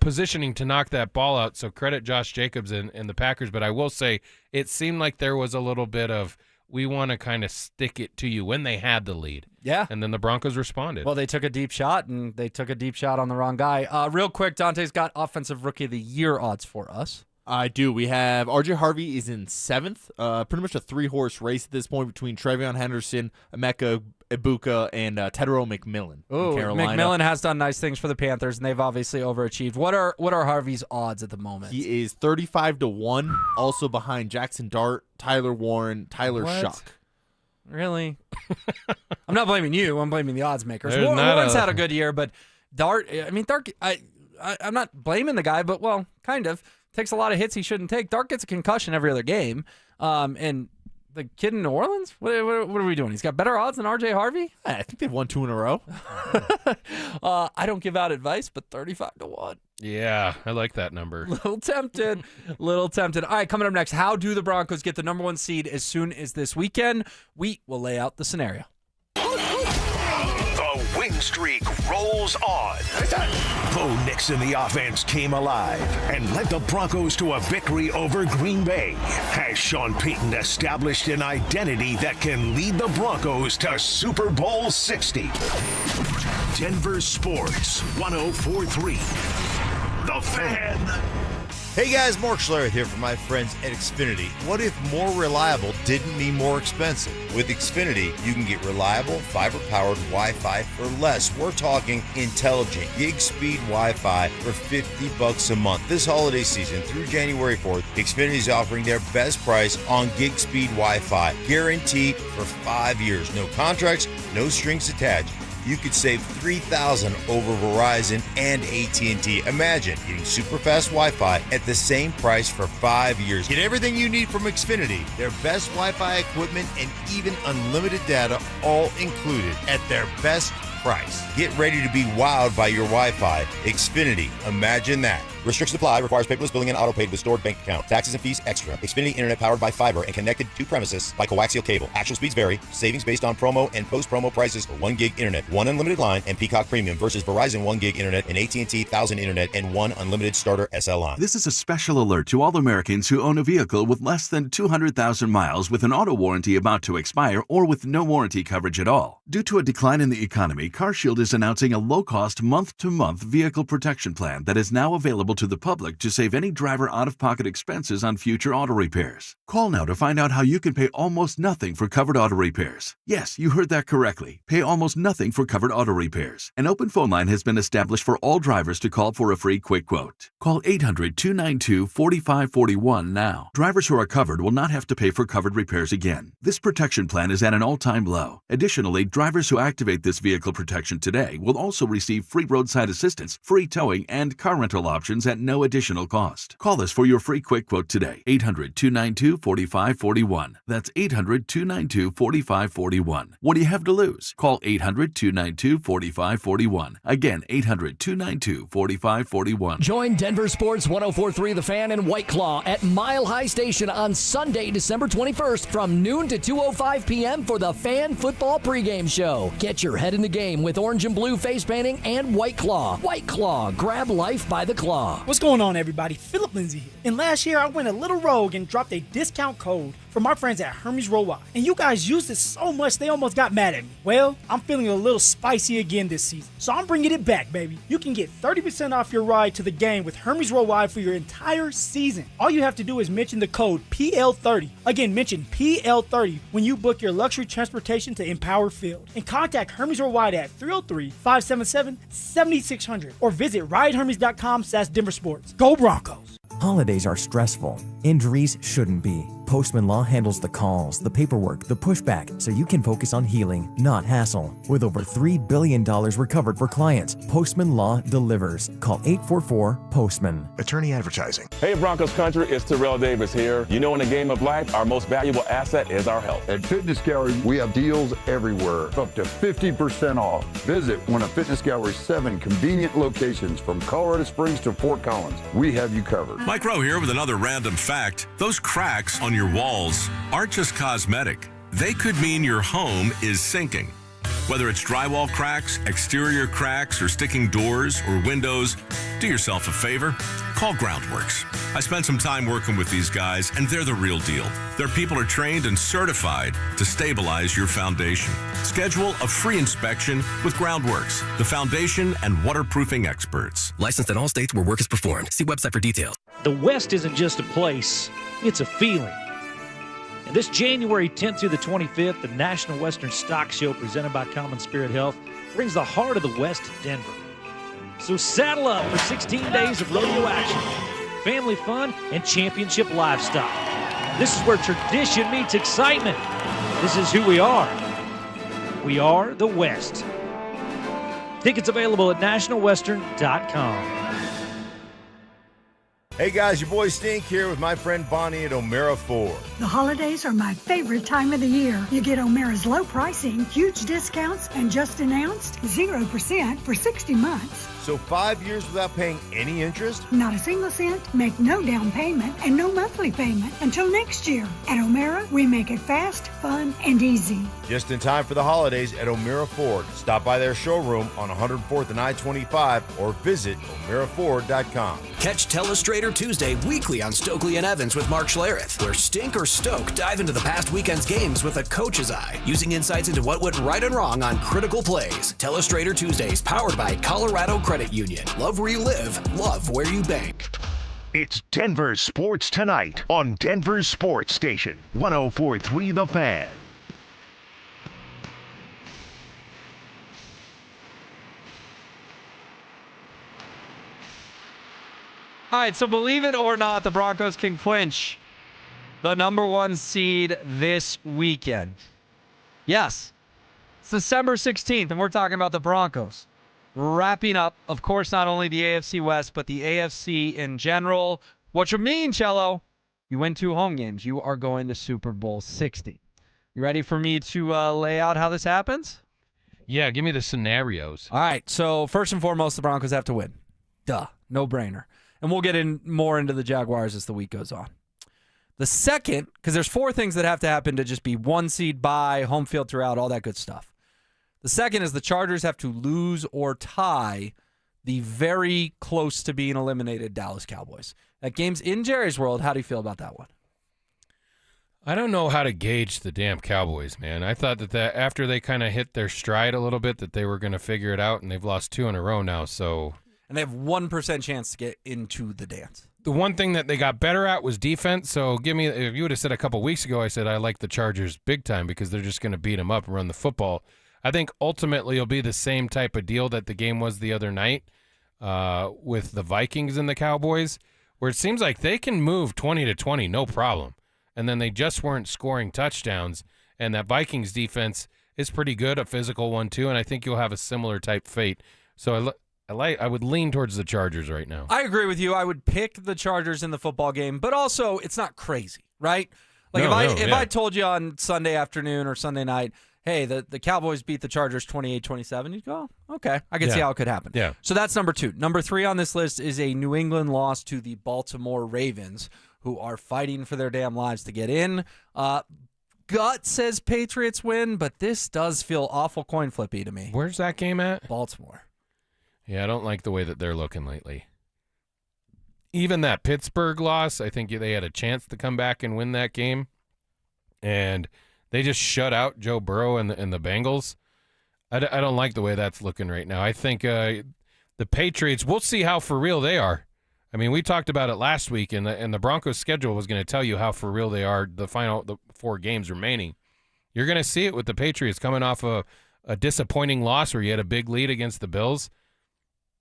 positioning to knock that ball out, so credit Josh Jacobs and the Packers. But I will say it seemed like there was a little bit of, we want to kind of stick it to you when they had the lead. Yeah. And then the Broncos responded. Well, they took a deep shot, and they took a deep shot on the wrong guy. Real quick, Dante's got Offensive Rookie of the Year odds for us. I do. We have R.J. Harvey is in 7th. Pretty much a 3-horse race at this point between Travion Henderson, Emeka Egbuka, and Tedero McMillan. Oh, Carolina. McMillan has done nice things for the Panthers, and they've obviously overachieved. What are Harvey's odds at the moment? He is 35-1, also behind Jackson Dart, Tyler Warren, Tyler Shuck. Really? I'm not blaming you. I'm blaming the odds makers. There's Warren's had a good year, but Dart. I'm not blaming the guy, but well, kind of. Takes a lot of hits he shouldn't take. Dart gets a concussion every other game. And the kid in New Orleans? What are we doing? He's got better odds than R.J. Harvey? I think they've won 2 in a row. I don't give out advice, but 35-1. Yeah, I like that number. Little tempted. All right, coming up next, how do the Broncos get the number 1 seed as soon as this weekend? We will lay out the scenario. The win streak rolls on. Bo Nix and the offense came alive and led the Broncos to a victory over Green Bay. Has Sean Payton established an identity that can lead the Broncos to Super Bowl 60? Denver Sports 104.3. The Fan. Hey guys, Mark Schlereth here from my friends at Xfinity. What if more reliable didn't mean more expensive? With Xfinity, you can get reliable, fiber-powered Wi-Fi for less. We're talking intelligent gig-speed Wi-Fi for $50 a month. This holiday season through January 4th, Xfinity is offering their best price on gig-speed Wi-Fi, guaranteed for 5 years. No contracts, no strings attached. You could save $3,000 over Verizon and AT&T. Imagine getting super fast Wi-Fi at the same price for 5 years. Get everything you need from Xfinity, their best Wi-Fi equipment, and even unlimited data, all included at their best price. Get ready to be wowed by your Wi-Fi. Xfinity, imagine that. Restrictions apply. Requires paperless billing and auto-paid with stored bank account. Taxes and fees extra. Xfinity Internet powered by fiber and connected to premises by coaxial cable. Actual speeds vary. Savings based on promo and post-promo prices for 1 gig internet, 1 unlimited line, and Peacock Premium versus Verizon 1 gig internet and AT&T 1000 internet and 1 unlimited starter SL line. This is a special alert to all Americans who own a vehicle with less than 200,000 miles with an auto warranty about to expire or with no warranty coverage at all. Due to a decline in the economy, CarShield is announcing a low-cost month-to-month vehicle protection plan that is now available to the public to save any driver out-of-pocket expenses on future auto repairs. Call now to find out how you can pay almost nothing for covered auto repairs. Yes, you heard that correctly. Pay almost nothing for covered auto repairs. An open phone line has been established for all drivers to call for a free quick quote. Call 800-292-4541 now. Drivers who are covered will not have to pay for covered repairs again. This protection plan is at an all-time low. Additionally, drivers who activate this vehicle protection today will also receive free roadside assistance, free towing, and car rental options at no additional cost. Call us for your free quick quote today. 800-292-4541. That's 800-292-4541. What do you have to lose? Call 800-292-4541. Again, 800-292-4541. Join Denver Sports 104.3 The Fan and White Claw at Mile High Station on Sunday, December 21st from noon to 2:05 p.m. for the Fan Football pregame show. Get your head in the game with orange and blue face painting and White Claw. White Claw, grab life by the claw. What's going on, everybody? Philip Lindsay here. And last year, I went a little rogue and dropped a discount code from our friends at Hermes Worldwide. And you guys used it so much, they almost got mad at me. Well, I'm feeling a little spicy again this season, so I'm bringing it back, baby. You can get 30% off your ride to the game with Hermes Worldwide for your entire season. All you have to do is mention the code PL30. Again, mention PL30 when you book your luxury transportation to Empower Field. And contact Hermes Worldwide at 303-577-7600 or visit ridehermes.com/DenverSports. Go Broncos! Holidays are stressful. Injuries shouldn't be. Postman Law handles the calls, the paperwork, the pushback, so you can focus on healing, not hassle. With over $3 billion recovered for clients, Postman Law delivers. Call 844-POSTMAN. Attorney Advertising. Hey Broncos country, it's Terrell Davis here. You know, in the game of life, our most valuable asset is our health. At Fitness Gallery, we have deals everywhere, up to 50% off. Visit one of Fitness Gallery's 7 convenient locations from Colorado Springs to Fort Collins. We have you covered. Mike Rowe here with another random fact. Those cracks on your walls aren't just cosmetic. They could mean your home is sinking. Whether it's drywall cracks, exterior cracks, or sticking doors or windows, do yourself a favor. Call Groundworks. I spent some time working with these guys, and they're the real deal. Their people are trained and certified to stabilize your foundation. Schedule a free inspection with Groundworks, the foundation and waterproofing experts. Licensed in all states where work is performed. See website for details. The West isn't just a place, it's a feeling. And this January 10th through the 25th, the National Western Stock Show presented by Common Spirit Health brings the heart of the West to Denver. So saddle up for 16 days of rodeo action, family fun, and championship livestock. This is where tradition meets excitement. This is who we are. We are the West. Tickets available at nationalwestern.com. Hey guys, your boy Stink here with my friend Bonnie at O'Mara Ford. The holidays are my favorite time of the year. You get O'Mara's low pricing, huge discounts, and just announced 0% for 60 months. So 5 years without paying any interest? Not a single cent, make no down payment, and no monthly payment until next year. At O'Mara, we make it fast, fun, and easy. Just in time for the holidays at O'Mara Ford. Stop by their showroom on 104th and I-25 or visit o'maraford.com. Catch Telestrator Tuesday weekly on Stokely and Evans with Mark Schlereth, where Stink or Stoke dive into the past weekend's games with a coach's eye, using insights into what went right and wrong on critical plays. Telestrator Tuesdays, powered by Colorado Credit Union. Love where you live, love where you bank. It's Denver Sports Tonight on Denver Sports Station 104.3 The Fan. All right, so believe it or not, the Broncos can clinch the number 1 seed this weekend. Yes, it's December 16th, and we're talking about the Broncos wrapping up, of course, not only the AFC West, but the AFC in general. What you mean, Cello? You win 2 home games. You are going to Super Bowl 60. You ready for me to lay out how this happens? Yeah, give me the scenarios. All right, so first and foremost, the Broncos have to win. Duh, no brainer. And we'll get more into the Jaguars as the week goes on. The second, because there's 4 things that have to happen to just be 1 seed bye, home field throughout, all that good stuff. The second is the Chargers have to lose or tie the very close to being eliminated Dallas Cowboys. That game's in Jerry's World. How do you feel about that one? I don't know how to gauge the damn Cowboys, man. I thought that after they kind of hit their stride a little bit that they were going to figure it out, and they've lost 2 in a row now, so... And they have 1% chance to get into the dance. The one thing that they got better at was defense, so if you would have said a couple weeks ago, I said I like the Chargers big time because they're just going to beat them up and run the football. I think ultimately it'll be the same type of deal that the game was the other night with the Vikings and the Cowboys, where it seems like they can move 20-20, no problem. And then they just weren't scoring touchdowns, and that Vikings defense is pretty good, a physical one too, and I think you'll have a similar type fate. So I would lean towards the Chargers right now. I agree with you. I would pick the Chargers in the football game, but also it's not crazy, right? Like if I told you on Sunday afternoon or Sunday night, hey, the Cowboys beat the Chargers 28-27, you'd go, okay, I can see how it could happen. Yeah. So that's number 2. Number 3 on this list is a New England loss to the Baltimore Ravens, who are fighting for their damn lives to get in. Gut says Patriots win, but this does feel awful coin flippy to me. Where's that game at? Baltimore. Yeah, I don't like the way that they're looking lately. Even that Pittsburgh loss, I think they had a chance to come back and win that game. And they just shut out Joe Burrow and the Bengals. I don't like the way that's looking right now. I think the Patriots, we'll see how for real they are. I mean, we talked about it last week, and the Broncos' schedule was going to tell you how for real they are the 4 games remaining. You're going to see it with the Patriots coming off a disappointing loss where you had a big lead against the Bills.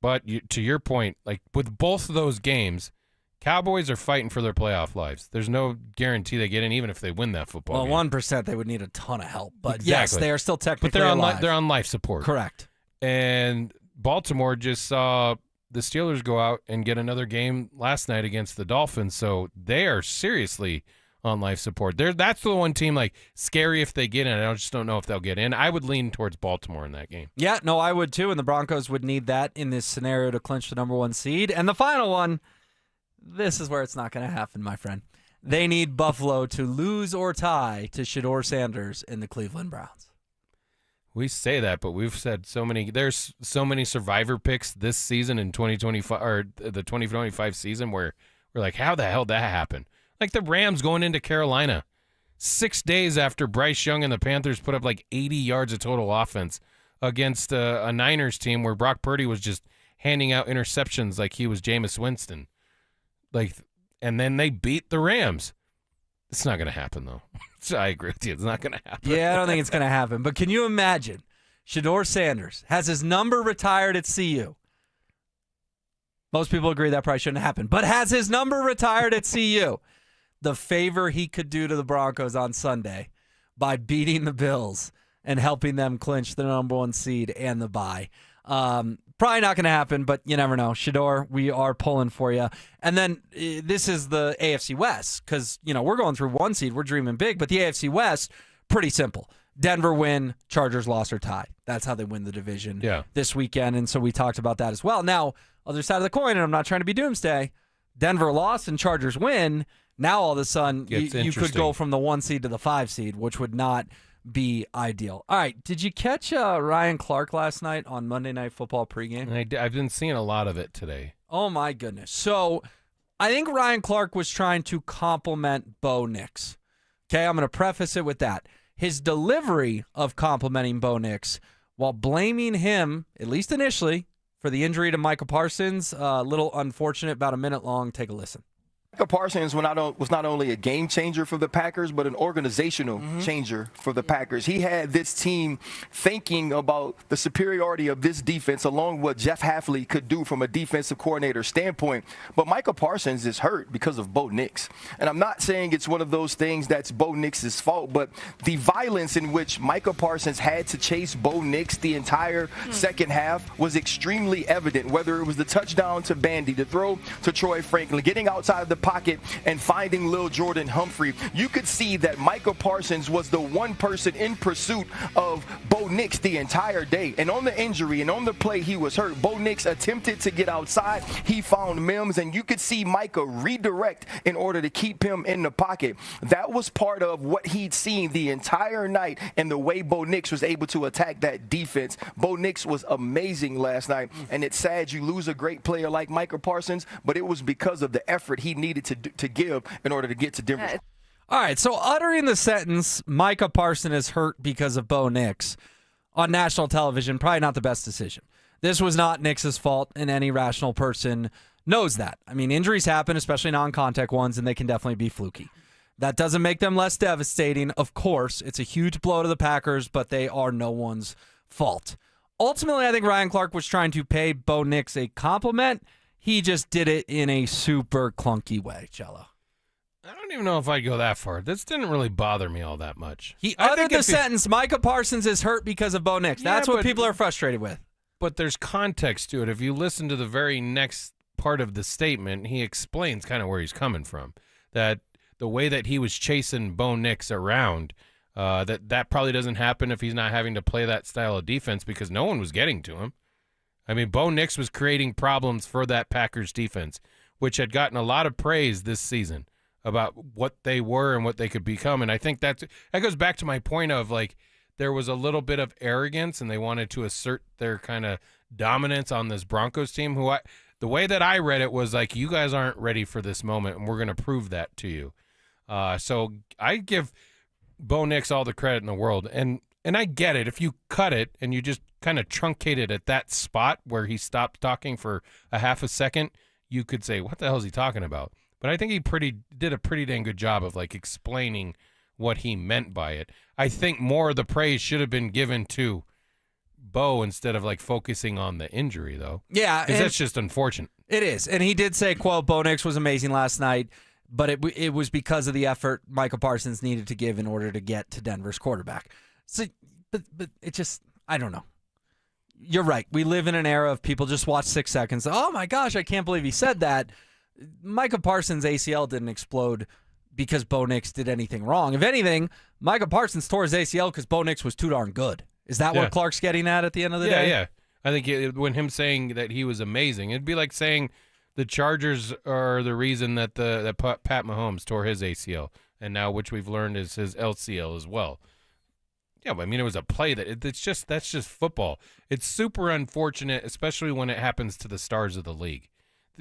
But to your point, like with both of those games, Cowboys are fighting for their playoff lives. There's no guarantee they get in, even if they win that football game. 1% they would need a ton of help. But exactly. Yes, they are still technically but alive. They're on life support. Correct. And Baltimore just saw the Steelers go out and get another game last night against the Dolphins, so they are seriously on life support. That's the one team, like, scary if they get in. I just don't know if they'll get in. I would lean towards Baltimore in that game. Yeah, no, I would too, and the Broncos would need that in this scenario to clinch the number 1 seed. And the final one, this is where it's not going to happen, my friend. They need Buffalo to lose or tie to Shedeur Sanders and the Cleveland Browns. We say that, but we've said there's so many survivor picks this season in 2025 or the 2025 season where we're like, how the hell did that happen? Like the Rams going into Carolina 6 days after Bryce Young and the Panthers put up like 80 yards of total offense against a Niners team where Brock Purdy was just handing out interceptions like he was Jameis Winston. And then they beat the Rams. It's not going to happen, though. So I agree with you. It's not going to happen. Yeah, I don't think it's going to happen. But can you imagine Shedeur Sanders has his number retired at CU? Most people agree that probably shouldn't happen. But has his number retired at CU? The favor he could do to the Broncos on Sunday by beating the Bills and helping them clinch the number 1 seed and the bye. Probably not going to happen, but you never know. Shedeur, we are pulling for you. And then this is the AFC West because, we're going through 1 seed. We're dreaming big. But the AFC West, pretty simple. Denver win, Chargers loss or tie. That's how they win the division this weekend. And so we talked about that as well. Now, other side of the coin, and I'm not trying to be doomsday, Denver lost and Chargers win. Now all of a sudden you could go from the 1 seed to the 5 seed, which would not be ideal. All right, did you catch Ryan Clark last night on Monday Night Football pregame? I've been seeing a lot of it today. Oh, my goodness. So I think Ryan Clark was trying to compliment Bo Nix. Okay, I'm going to preface it with that. His delivery of complimenting Bo Nix while blaming him, at least initially, for the injury to Micah Parsons, a little unfortunate, about a minute long. Take a listen. Micah Parsons was not only a game changer for the Packers, but an organizational changer for the Packers. He had this team thinking about the superiority of this defense along with what Jeff Hafley could do from a defensive coordinator standpoint. But Micah Parsons is hurt because of Bo Nix. And I'm not saying it's one of those things that's Bo Nix's fault, but the violence in which Micah Parsons had to chase Bo Nix the entire second half was extremely evident, whether it was the touchdown to Bandy, the throw to Troy Franklin, getting outside the pocket and finding Lil Jordan Humphrey. You could see that Micah Parsons was the one person in pursuit of Bo Nix the entire day. And on the injury and on the play he was hurt, Bo Nix attempted to get outside. He found Mims, and you could see Micah redirect in order to keep him in the pocket. That was part of what he'd seen the entire night and the way Bo Nix was able to attack that defense. Bo Nix was amazing last night, and it's sad you lose a great player like Micah Parsons, but it was because of the effort he needed to give in order to get to Denver. All right, so uttering the sentence, Micah Parsons is hurt because of Bo Nix on national television, probably not the best decision. This was not Nix's fault, and any rational person knows that. I mean, injuries happen, especially non-contact ones, and they can definitely be fluky. That doesn't make them less devastating. Of course, it's a huge blow to the Packers, but they are no one's fault. Ultimately, I think Ryan Clark was trying to pay Bo Nix a compliment. He just did it in a super clunky way, Jello. I don't even know if I'd go that far. This didn't really bother me all that much. He uttered the sentence, Micah Parsons is hurt because of Bo Nix. That's what people are frustrated with. But there's context to it. If you listen to the very next part of the statement, he explains kind of where he's coming from. That the way that he was chasing Bo Nix around, that probably doesn't happen if he's not having to play that style of defense because no one was getting to him. I mean, Bo Nix was creating problems for that Packers defense, which had gotten a lot of praise this season about what they were and what they could become. And I think that goes back to my point of, like, there was a little bit of arrogance and they wanted to assert their kind of dominance on this Broncos team, who the way that I read it was like, you guys aren't ready for this moment, and we're going to prove that to you. So I give Bo Nix all the credit in the world. And I get it. If you cut it and you just kind of truncate it at that spot where he stopped talking for a half a second, you could say, what the hell is he talking about? But I think he did a pretty dang good job of, like, explaining what he meant by it. I think more of the praise should have been given to Bo instead of, like, focusing on the injury, though. Yeah. Because that's just unfortunate. It is. And he did say, quote, Bo Nix was amazing last night, but it was because of the effort Micah Parsons needed to give in order to get to Denver's quarterback. So, but it just, I don't know. You're right. We live in an era of people just watch 6 seconds. Oh, my gosh, I can't believe he said that. Micah Parsons' ACL didn't explode because Bo Nix did anything wrong. If anything, Micah Parsons tore his ACL because Bo Nix was too darn good. Is that what Clark's getting at the end of the day? Yeah. I think when him saying that he was amazing, it'd be like saying the Chargers are the reason that Pat Mahomes tore his ACL, and now which we've learned is his LCL as well. Yeah, but I mean, it was a play that's just football. It's super unfortunate, especially when it happens to the stars of the league.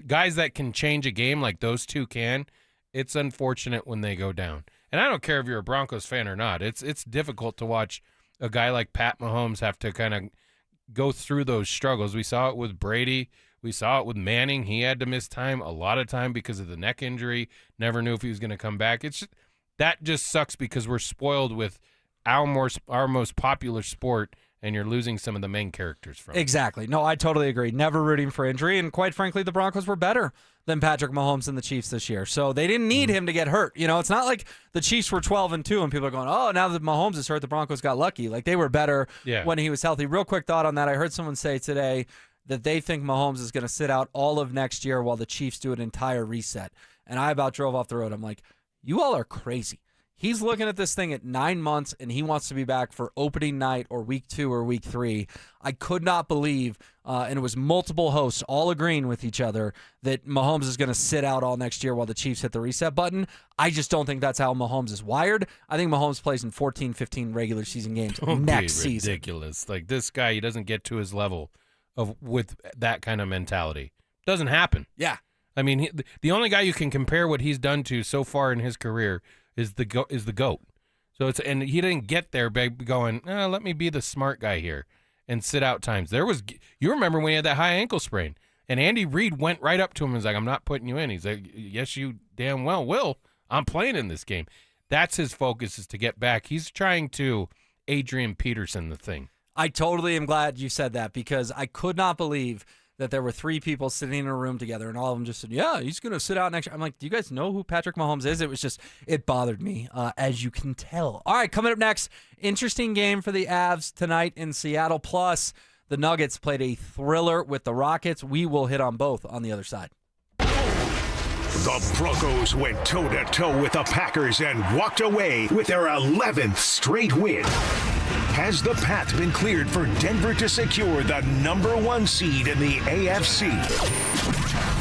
Guys that can change a game like those two can, it's unfortunate when they go down. And I don't care if you're a Broncos fan or not. It's difficult to watch a guy like Pat Mahomes have to kind of go through those struggles. We saw it with Brady. We saw it with Manning. He had to miss time, a lot of time, because of the neck injury. Never knew if he was going to come back. That just sucks because we're spoiled with our most popular sport, and you're losing some of the main characters from it. Exactly. No, I totally agree. Never rooting for injury, and quite frankly, the Broncos were better than Patrick Mahomes and the Chiefs this year, so they didn't need him to get hurt. You know, it's not like the Chiefs were 12-2, and people are going, oh, now that Mahomes is hurt, the Broncos got lucky. Like, they were better when he was healthy. Real quick thought on that. I heard someone say today that they think Mahomes is going to sit out all of next year while the Chiefs do an entire reset, and I about drove off the road. I'm like, you all are crazy. He's looking at this thing at 9 months, and he wants to be back for opening night or week 2 or week 3. I could not believe, and it was multiple hosts all agreeing with each other, that Mahomes is going to sit out all next year while the Chiefs hit the reset button. I just don't think that's how Mahomes is wired. I think Mahomes plays in 14, 15 regular season games next season. Ridiculous. Like, this guy, he doesn't get to his level with that kind of mentality. Doesn't happen. Yeah. I mean, the only guy you can compare what he's done to so far in his career is the GOAT. So and he didn't get there by going, let me be the smart guy here and sit out times. You remember when he had that high ankle sprain, and Andy Reid went right up to him and was like, I'm not putting you in. He's like, yes, you damn well will. I'm playing in this game. That's his focus, is to get back. He's trying to Adrian Peterson the thing. I totally am glad you said that, because I could not believe that there were 3 people sitting in a room together and all of them just said, yeah, he's going to sit out next year. I'm like, do you guys know who Patrick Mahomes is? It bothered me, as you can tell. All right, coming up next, interesting game for the Avs tonight in Seattle. Plus, the Nuggets played a thriller with the Rockets. We will hit on both on the other side. The Broncos went toe-to-toe with the Packers and walked away with their 11th straight win. Has the path been cleared for Denver to secure the number 1 seed in the AFC?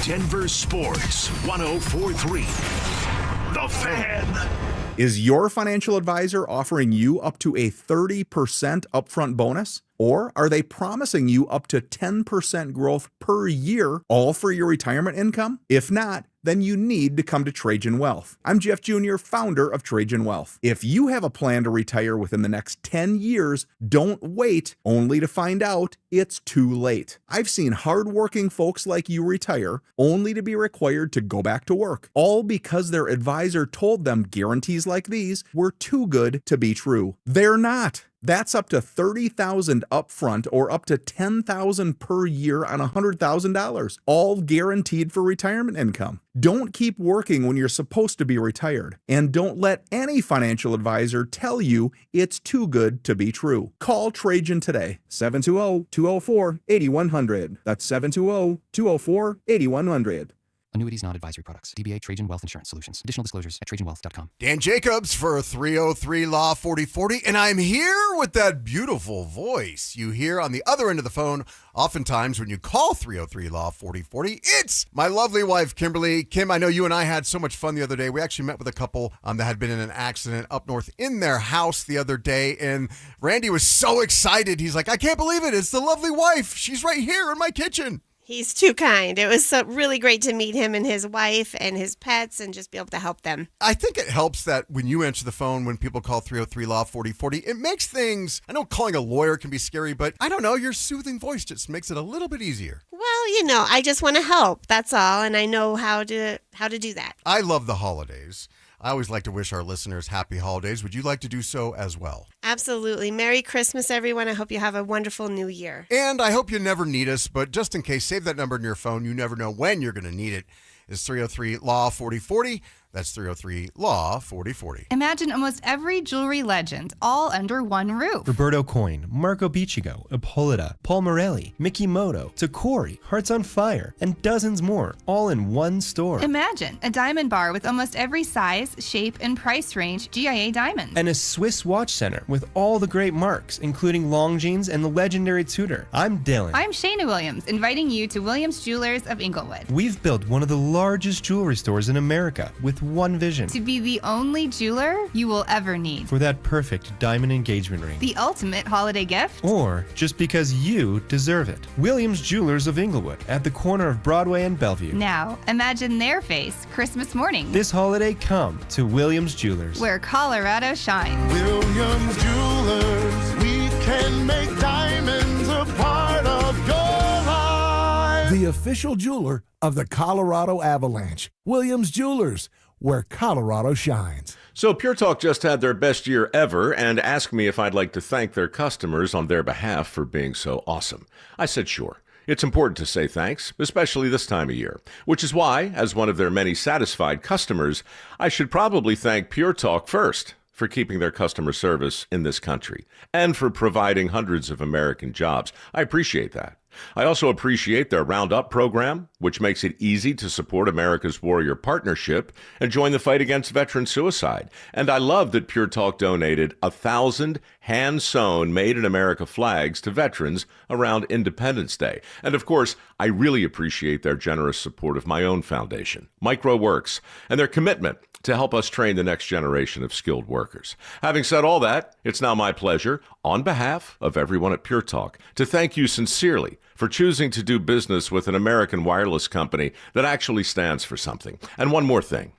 Denver Sports 104.3. The Fan. Is your financial advisor offering you up to a 30% upfront bonus? Or are they promising you up to 10% growth per year, all for your retirement income? If not, then you need to come to Trajan Wealth. I'm Jeff Jr., founder of Trajan Wealth. If you have a plan to retire within the next 10 years, don't wait only to find out it's too late. I've seen hardworking folks like you retire only to be required to go back to work, all because their advisor told them guarantees like these were too good to be true. They're not. That's up to $30,000 upfront or up to $10,000 per year on $100,000, all guaranteed for retirement income. Don't keep working when you're supposed to be retired, and don't let any financial advisor tell you it's too good to be true. Call Trajan today, 720-204-8100. That's 720-204-8100. Annuities, not advisory products. DBA Trajan Wealth Insurance Solutions. Additional disclosures at TrajanWealth.com. Dan Jacobs for 303 Law 4040, and I'm here with that beautiful voice you hear on the other end of the phone. Oftentimes when you call 303 Law 4040, it's my lovely wife, Kimberly. Kim, I know you and I had so much fun the other day. We actually met with a couple that had been in an accident up north in their house the other day, and Randy was so excited. He's like, I can't believe it. It's the lovely wife. She's right here in my kitchen. He's too kind. It was really great to meet him and his wife and his pets and just be able to help them. I think it helps that when you answer the phone, when people call 303 Law 4040, it makes things, I know calling a lawyer can be scary, but I don't know, your soothing voice just makes it a little bit easier. Well, I just want to help. That's all. And I know how to do that. I love the holidays. I always like to wish our listeners happy holidays. Would you like to do so as well? Absolutely. Merry Christmas, everyone. I hope you have a wonderful new year. And I hope you never need us, but just in case, save that number in your phone. You never know when you're going to need it. It's 303 Law 4040. That's 303 Law 4040. Imagine almost every jewelry legend all under one roof. Roberto Coin, Marco Biccigo, Ippolita, Paul Morelli, Mickey Moto, Tacori, Hearts on Fire, and dozens more, all in one store. Imagine a diamond bar with almost every size, shape, and price range GIA diamonds. And a Swiss watch center with all the great marks, including Longines and the legendary Tudor. I'm Dylan. I'm Shayna Williams, inviting you to Williams Jewelers of Inglewood. We've built one of the largest jewelry stores in America with one vision. To be the only jeweler you will ever need. For that perfect diamond engagement ring. The ultimate holiday gift. Or just because you deserve it. Williams Jewelers of Inglewood at the corner of Broadway and Bellevue. Now, imagine their face Christmas morning. This holiday, come to Williams Jewelers. Where Colorado shines. Williams Jewelers, we can make diamonds a part of your life. The official jeweler of the Colorado Avalanche. Williams Jewelers, where Colorado shines. So Pure Talk just had their best year ever and asked me if I'd like to thank their customers on their behalf for being so awesome. I said sure. It's important to say thanks, especially this time of year, which is why, as one of their many satisfied customers, I should probably thank Pure Talk first for keeping their customer service in this country and for providing hundreds of American jobs. I appreciate that. I also appreciate their Roundup program, which makes it easy to support America's Warrior Partnership and join the fight against veteran suicide. And I love that Pure Talk donated 1,000 hand-sewn Made in America flags to veterans around Independence Day. And of course, I really appreciate their generous support of my own foundation, MicroWorks, and their commitment to help us train the next generation of skilled workers. Having said all that, it's now my pleasure, on behalf of everyone at Pure Talk, to thank you sincerely for choosing to do business with an American wireless company that actually stands for something. And one more thing.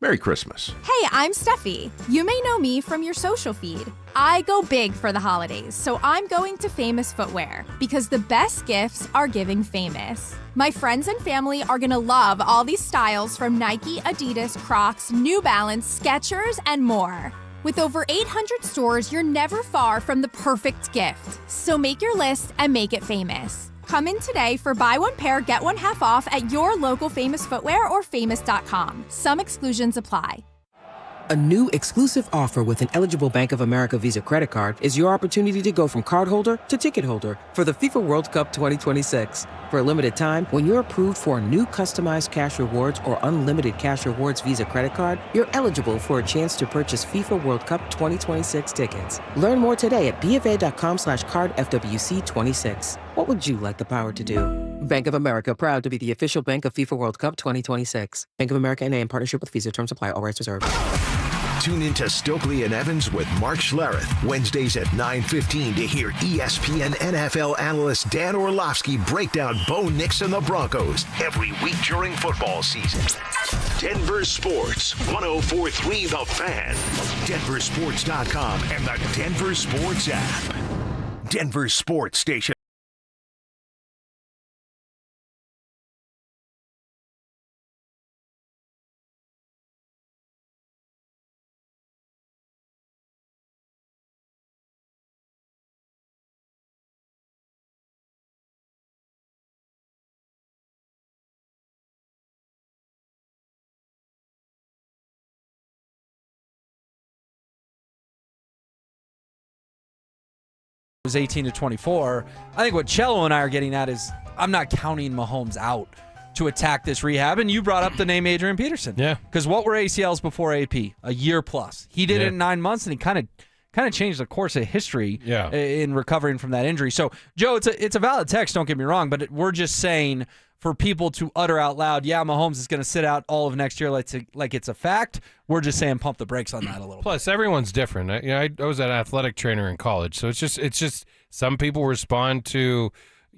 Merry Christmas. Hey, I'm Steffi. You may know me from your social feed. I go big for the holidays, so I'm going to Famous Footwear because the best gifts are giving famous. My friends and family are gonna love all these styles from Nike, Adidas, Crocs, New Balance, Skechers, and more. With over 800 stores, you're never far from the perfect gift. So make your list and make it famous. Come in today for buy one pair, get one half off at your local Famous Footwear or famous.com. Some exclusions apply. A new exclusive offer with an eligible Bank of America Visa credit card is your opportunity to go from cardholder to ticket holder for the FIFA World Cup 2026. For a limited time, when you're approved for a new customized cash rewards or unlimited cash rewards Visa credit card, you're eligible for a chance to purchase FIFA World Cup 2026 tickets. Learn more today at bfa.com/cardfwc26. What would you like the power to do? Bank of America, proud to be the official bank of FIFA World Cup 2026. Bank of America N.A. in partnership with Visa. Terms apply. All rights reserved. Tune into Stokely and Evans with Mark Schlereth, Wednesdays at 9:15 to hear ESPN NFL analyst Dan Orlovsky break down Bo Nix and the Broncos every week during football season. Denver Sports, 104.3 The Fan, DenverSports.com, and the Denver Sports app. Denver Sports Station. Was 18 to 24. I think what Cello and I are getting at is I'm not counting Mahomes out to attack this rehab. And you brought up the name Adrian Peterson. Yeah. Because what were ACLs before AP? A year plus. He did it in 9 months, and he kind of changed the course of history in recovering from that injury. So, Joe, it's a valid text, don't get me wrong, but we're just saying for people to utter out loud, Mahomes is going to sit out all of next year like it's a fact. We're just saying pump the brakes on that a little Plus, everyone's different. I was an athletic trainer in college, so it's just some people respond to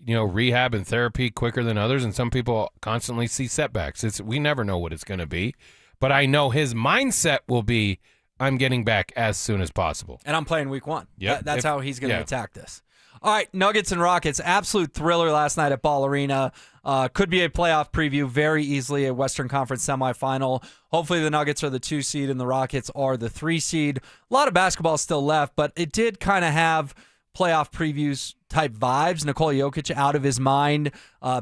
rehab and therapy quicker than others, and some people constantly see setbacks. We never know what it's going to be, but I know his mindset will be, I'm getting back as soon as possible. And I'm playing week one. Yep. That's how he's going to attack this. All right, Nuggets and Rockets, absolute thriller last night at Ball Arena. Could be a playoff preview very easily, a Western Conference semifinal. Hopefully the Nuggets are the 2 seed and the Rockets are the 3 seed. A lot of basketball still left, but it did kind of have playoff previews type vibes. Nikola Jokic out of his mind,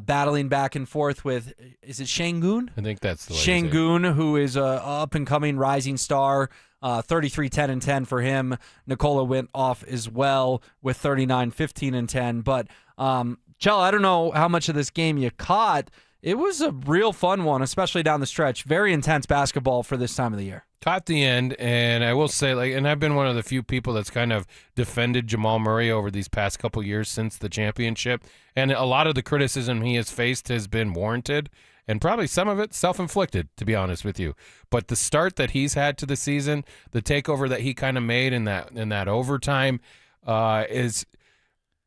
battling back and forth with, is it Şengün? I think that's the way Şengün, who is a up-and-coming rising star. 33, 10, and 10 for him. Nikola went off as well with 39, 15, and 10. But, Chell, I don't know how much of this game you caught. It was a real fun one, especially down the stretch. Very intense basketball for this time of the year. Caught the end, and I will say, and I've been one of the few people that's kind of defended Jamal Murray over these past couple years since the championship. And a lot of the criticism he has faced has been warranted. And probably some of it self-inflicted, to be honest with you. But the start that he's had to the season, the takeover that he kind of made in that overtime, is.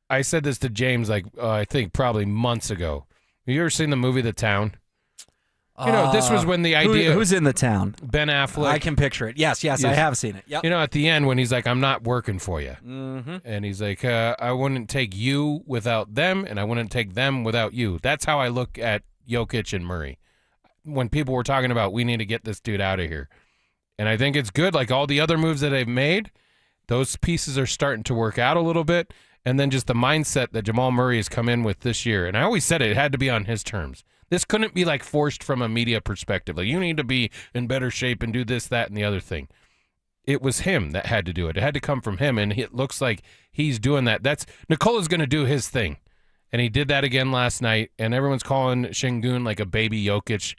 I said this to James, I think probably months ago. Have you ever seen the movie The Town? This was when the idea. Who's in The Town? Ben Affleck. I can picture it. Yes, I have seen it. Yep. At the end when he's like, I'm not working for you. Mm-hmm. And he's like, I wouldn't take you without them, and I wouldn't take them without you. That's how I look at Jokic and Murray. When people were talking about, we need to get this dude out of here. And I think it's good. Like all the other moves that they've made, those pieces are starting to work out a little bit. And then just the mindset that Jamal Murray has come in with this year. And I always said it had to be on his terms. This couldn't be forced from a media perspective. Like, you need to be in better shape and do this, that, and the other thing. It was him that had to do it. It had to come from him, and it looks like he's doing that. Nicola's going to do his thing. And he did that again last night, and everyone's calling Şengün like a baby Jokic,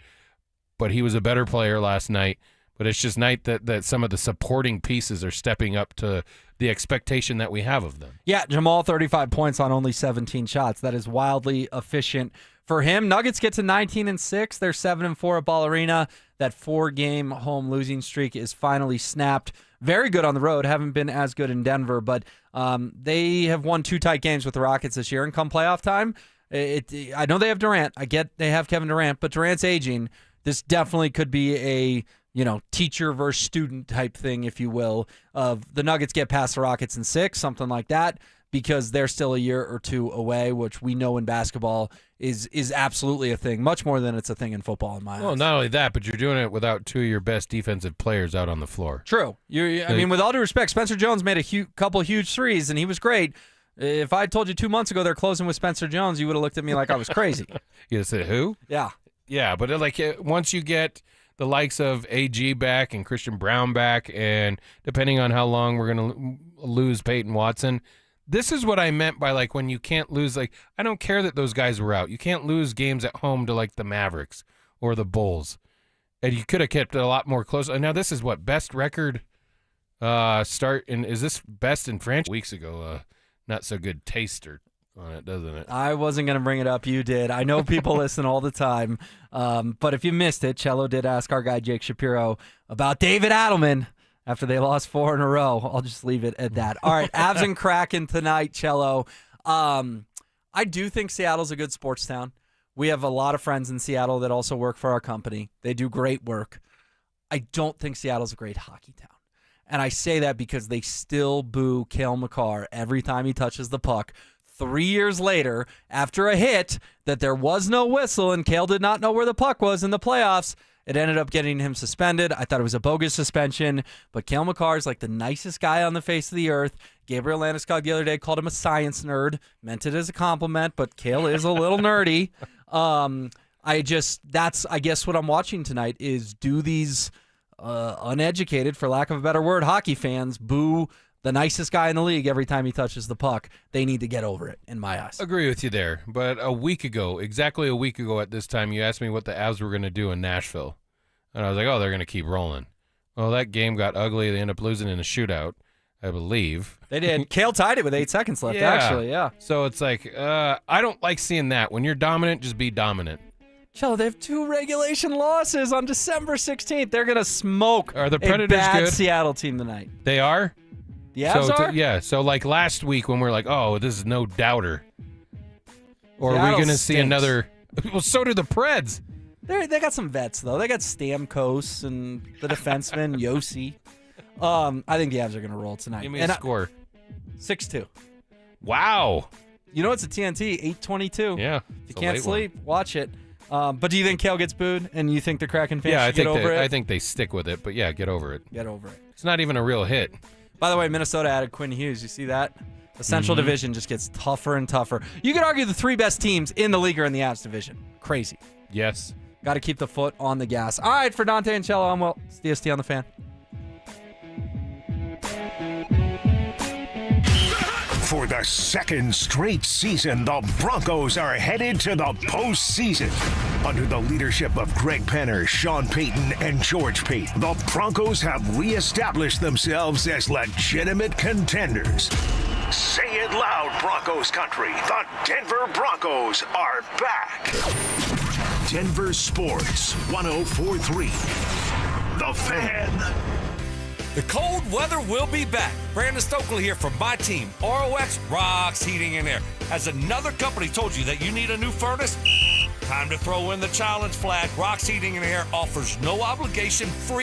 but he was a better player last night. But it's just night that some of the supporting pieces are stepping up to the expectation that we have of them. Yeah, Jamal, 35 points on only 17 shots. That is wildly efficient for him. Nuggets get to 19-6. They're 7-4 at Ball Arena. That 4-game home losing streak is finally snapped. Very good on the road. Haven't been as good in Denver, but they have won 2 tight games with the Rockets this year. And come playoff time, I know they have Durant. I get they have Kevin Durant, but Durant's aging. This definitely could be a teacher versus student type thing, if you will, of the Nuggets get past the Rockets in 6, something like that, because they're still a year or 2 away, which we know in basketball is absolutely a thing, much more than it's a thing in football in my eyes. Well, not only that, but you're doing it without 2 of your best defensive players out on the floor. True. I mean, with all due respect, Spencer Jones made a couple huge threes, and he was great. If I told you 2 months ago they're closing with Spencer Jones, you would have looked at me like I was crazy. You said who? Yeah. Yeah, but once you get the likes of AG back and Christian Brown back, and depending on how long we're going to lose Peyton Watson, this is what I meant by when you can't lose. I don't care that those guys were out. You can't lose games at home to the Mavericks or the Bulls, and you could have kept it a lot more close. Now this is what best record start, and is this best in franchise? Weeks ago, not so good taster on it, doesn't it? I wasn't going to bring it up. You did. I know people listen all the time. But if you missed it, Cello did ask our guy Jake Shapiro about David Adelman after they lost 4 in a row. I'll just leave it at that. All right, Avs and Kraken tonight, Cello. I do think Seattle's a good sports town. We have a lot of friends in Seattle that also work for our company. They do great work. I don't think Seattle's a great hockey town. And I say that because they still boo Cale Makar every time he touches the puck. 3 years later, after a hit that there was no whistle and Cale did not know where the puck was in the playoffs, it ended up getting him suspended. I thought it was a bogus suspension, but Cale Makar is the nicest guy on the face of the earth. Gabriel Landeskog the other day called him a science nerd, meant it as a compliment, but Cale is a little nerdy. That's what I'm watching tonight is, do these uneducated, for lack of a better word, hockey fans boo the nicest guy in the league every time he touches the puck? They need to get over it, in my eyes. Agree with you there. But exactly a week ago at this time, you asked me what the Avs were going to do in Nashville. And I was like, oh, they're going to keep rolling. Well, that game got ugly. They ended up losing in a shootout, I believe. They did. Cale tied it with 8 seconds left, actually, yeah. So it's I don't like seeing that. When you're dominant, just be dominant. Cello, they have 2 regulation losses on December 16th. They're going to smoke Are the Predators a bad good? Seattle team tonight. They are? The Avs are? Yeah, so last week when we're oh, this is no doubter. Or are we going to see another? Well, so do the Preds. They got some vets, though. They got Stamkos and the defenseman, Yossi. I think the Avs are going to roll tonight. Give me a score. 6-2. Wow. You know it's a TNT, 8:22. Yeah. If you can't sleep, watch it. But do you think Cale gets booed, and you think the Kraken fans should get over it? I think they stick with it, but yeah, get over it. Get over it. It's not even a real hit. By the way, Minnesota added Quinn Hughes. You see that? The Central Division just gets tougher and tougher. You could argue the 3 best teams in the league are in the Avs division. Crazy. Yes. Got to keep the foot on the gas. All right, for Dante and Cello, I'm Will. It's DST on the Fan. For the second straight season, the Broncos are headed to the postseason. Under the leadership of Greg Penner, Sean Payton, and George Payton, the Broncos have reestablished themselves as legitimate contenders. Say it loud, Broncos country. The Denver Broncos are back. Denver Sports 104.3. The Fan. The cold weather will be back. Brandon Stokely here from my team, ROX Rocks Heating and Air. Has another company told you that you need a new furnace? Time to throw in the challenge flag. Rocks Heating and Air offers no obligation, free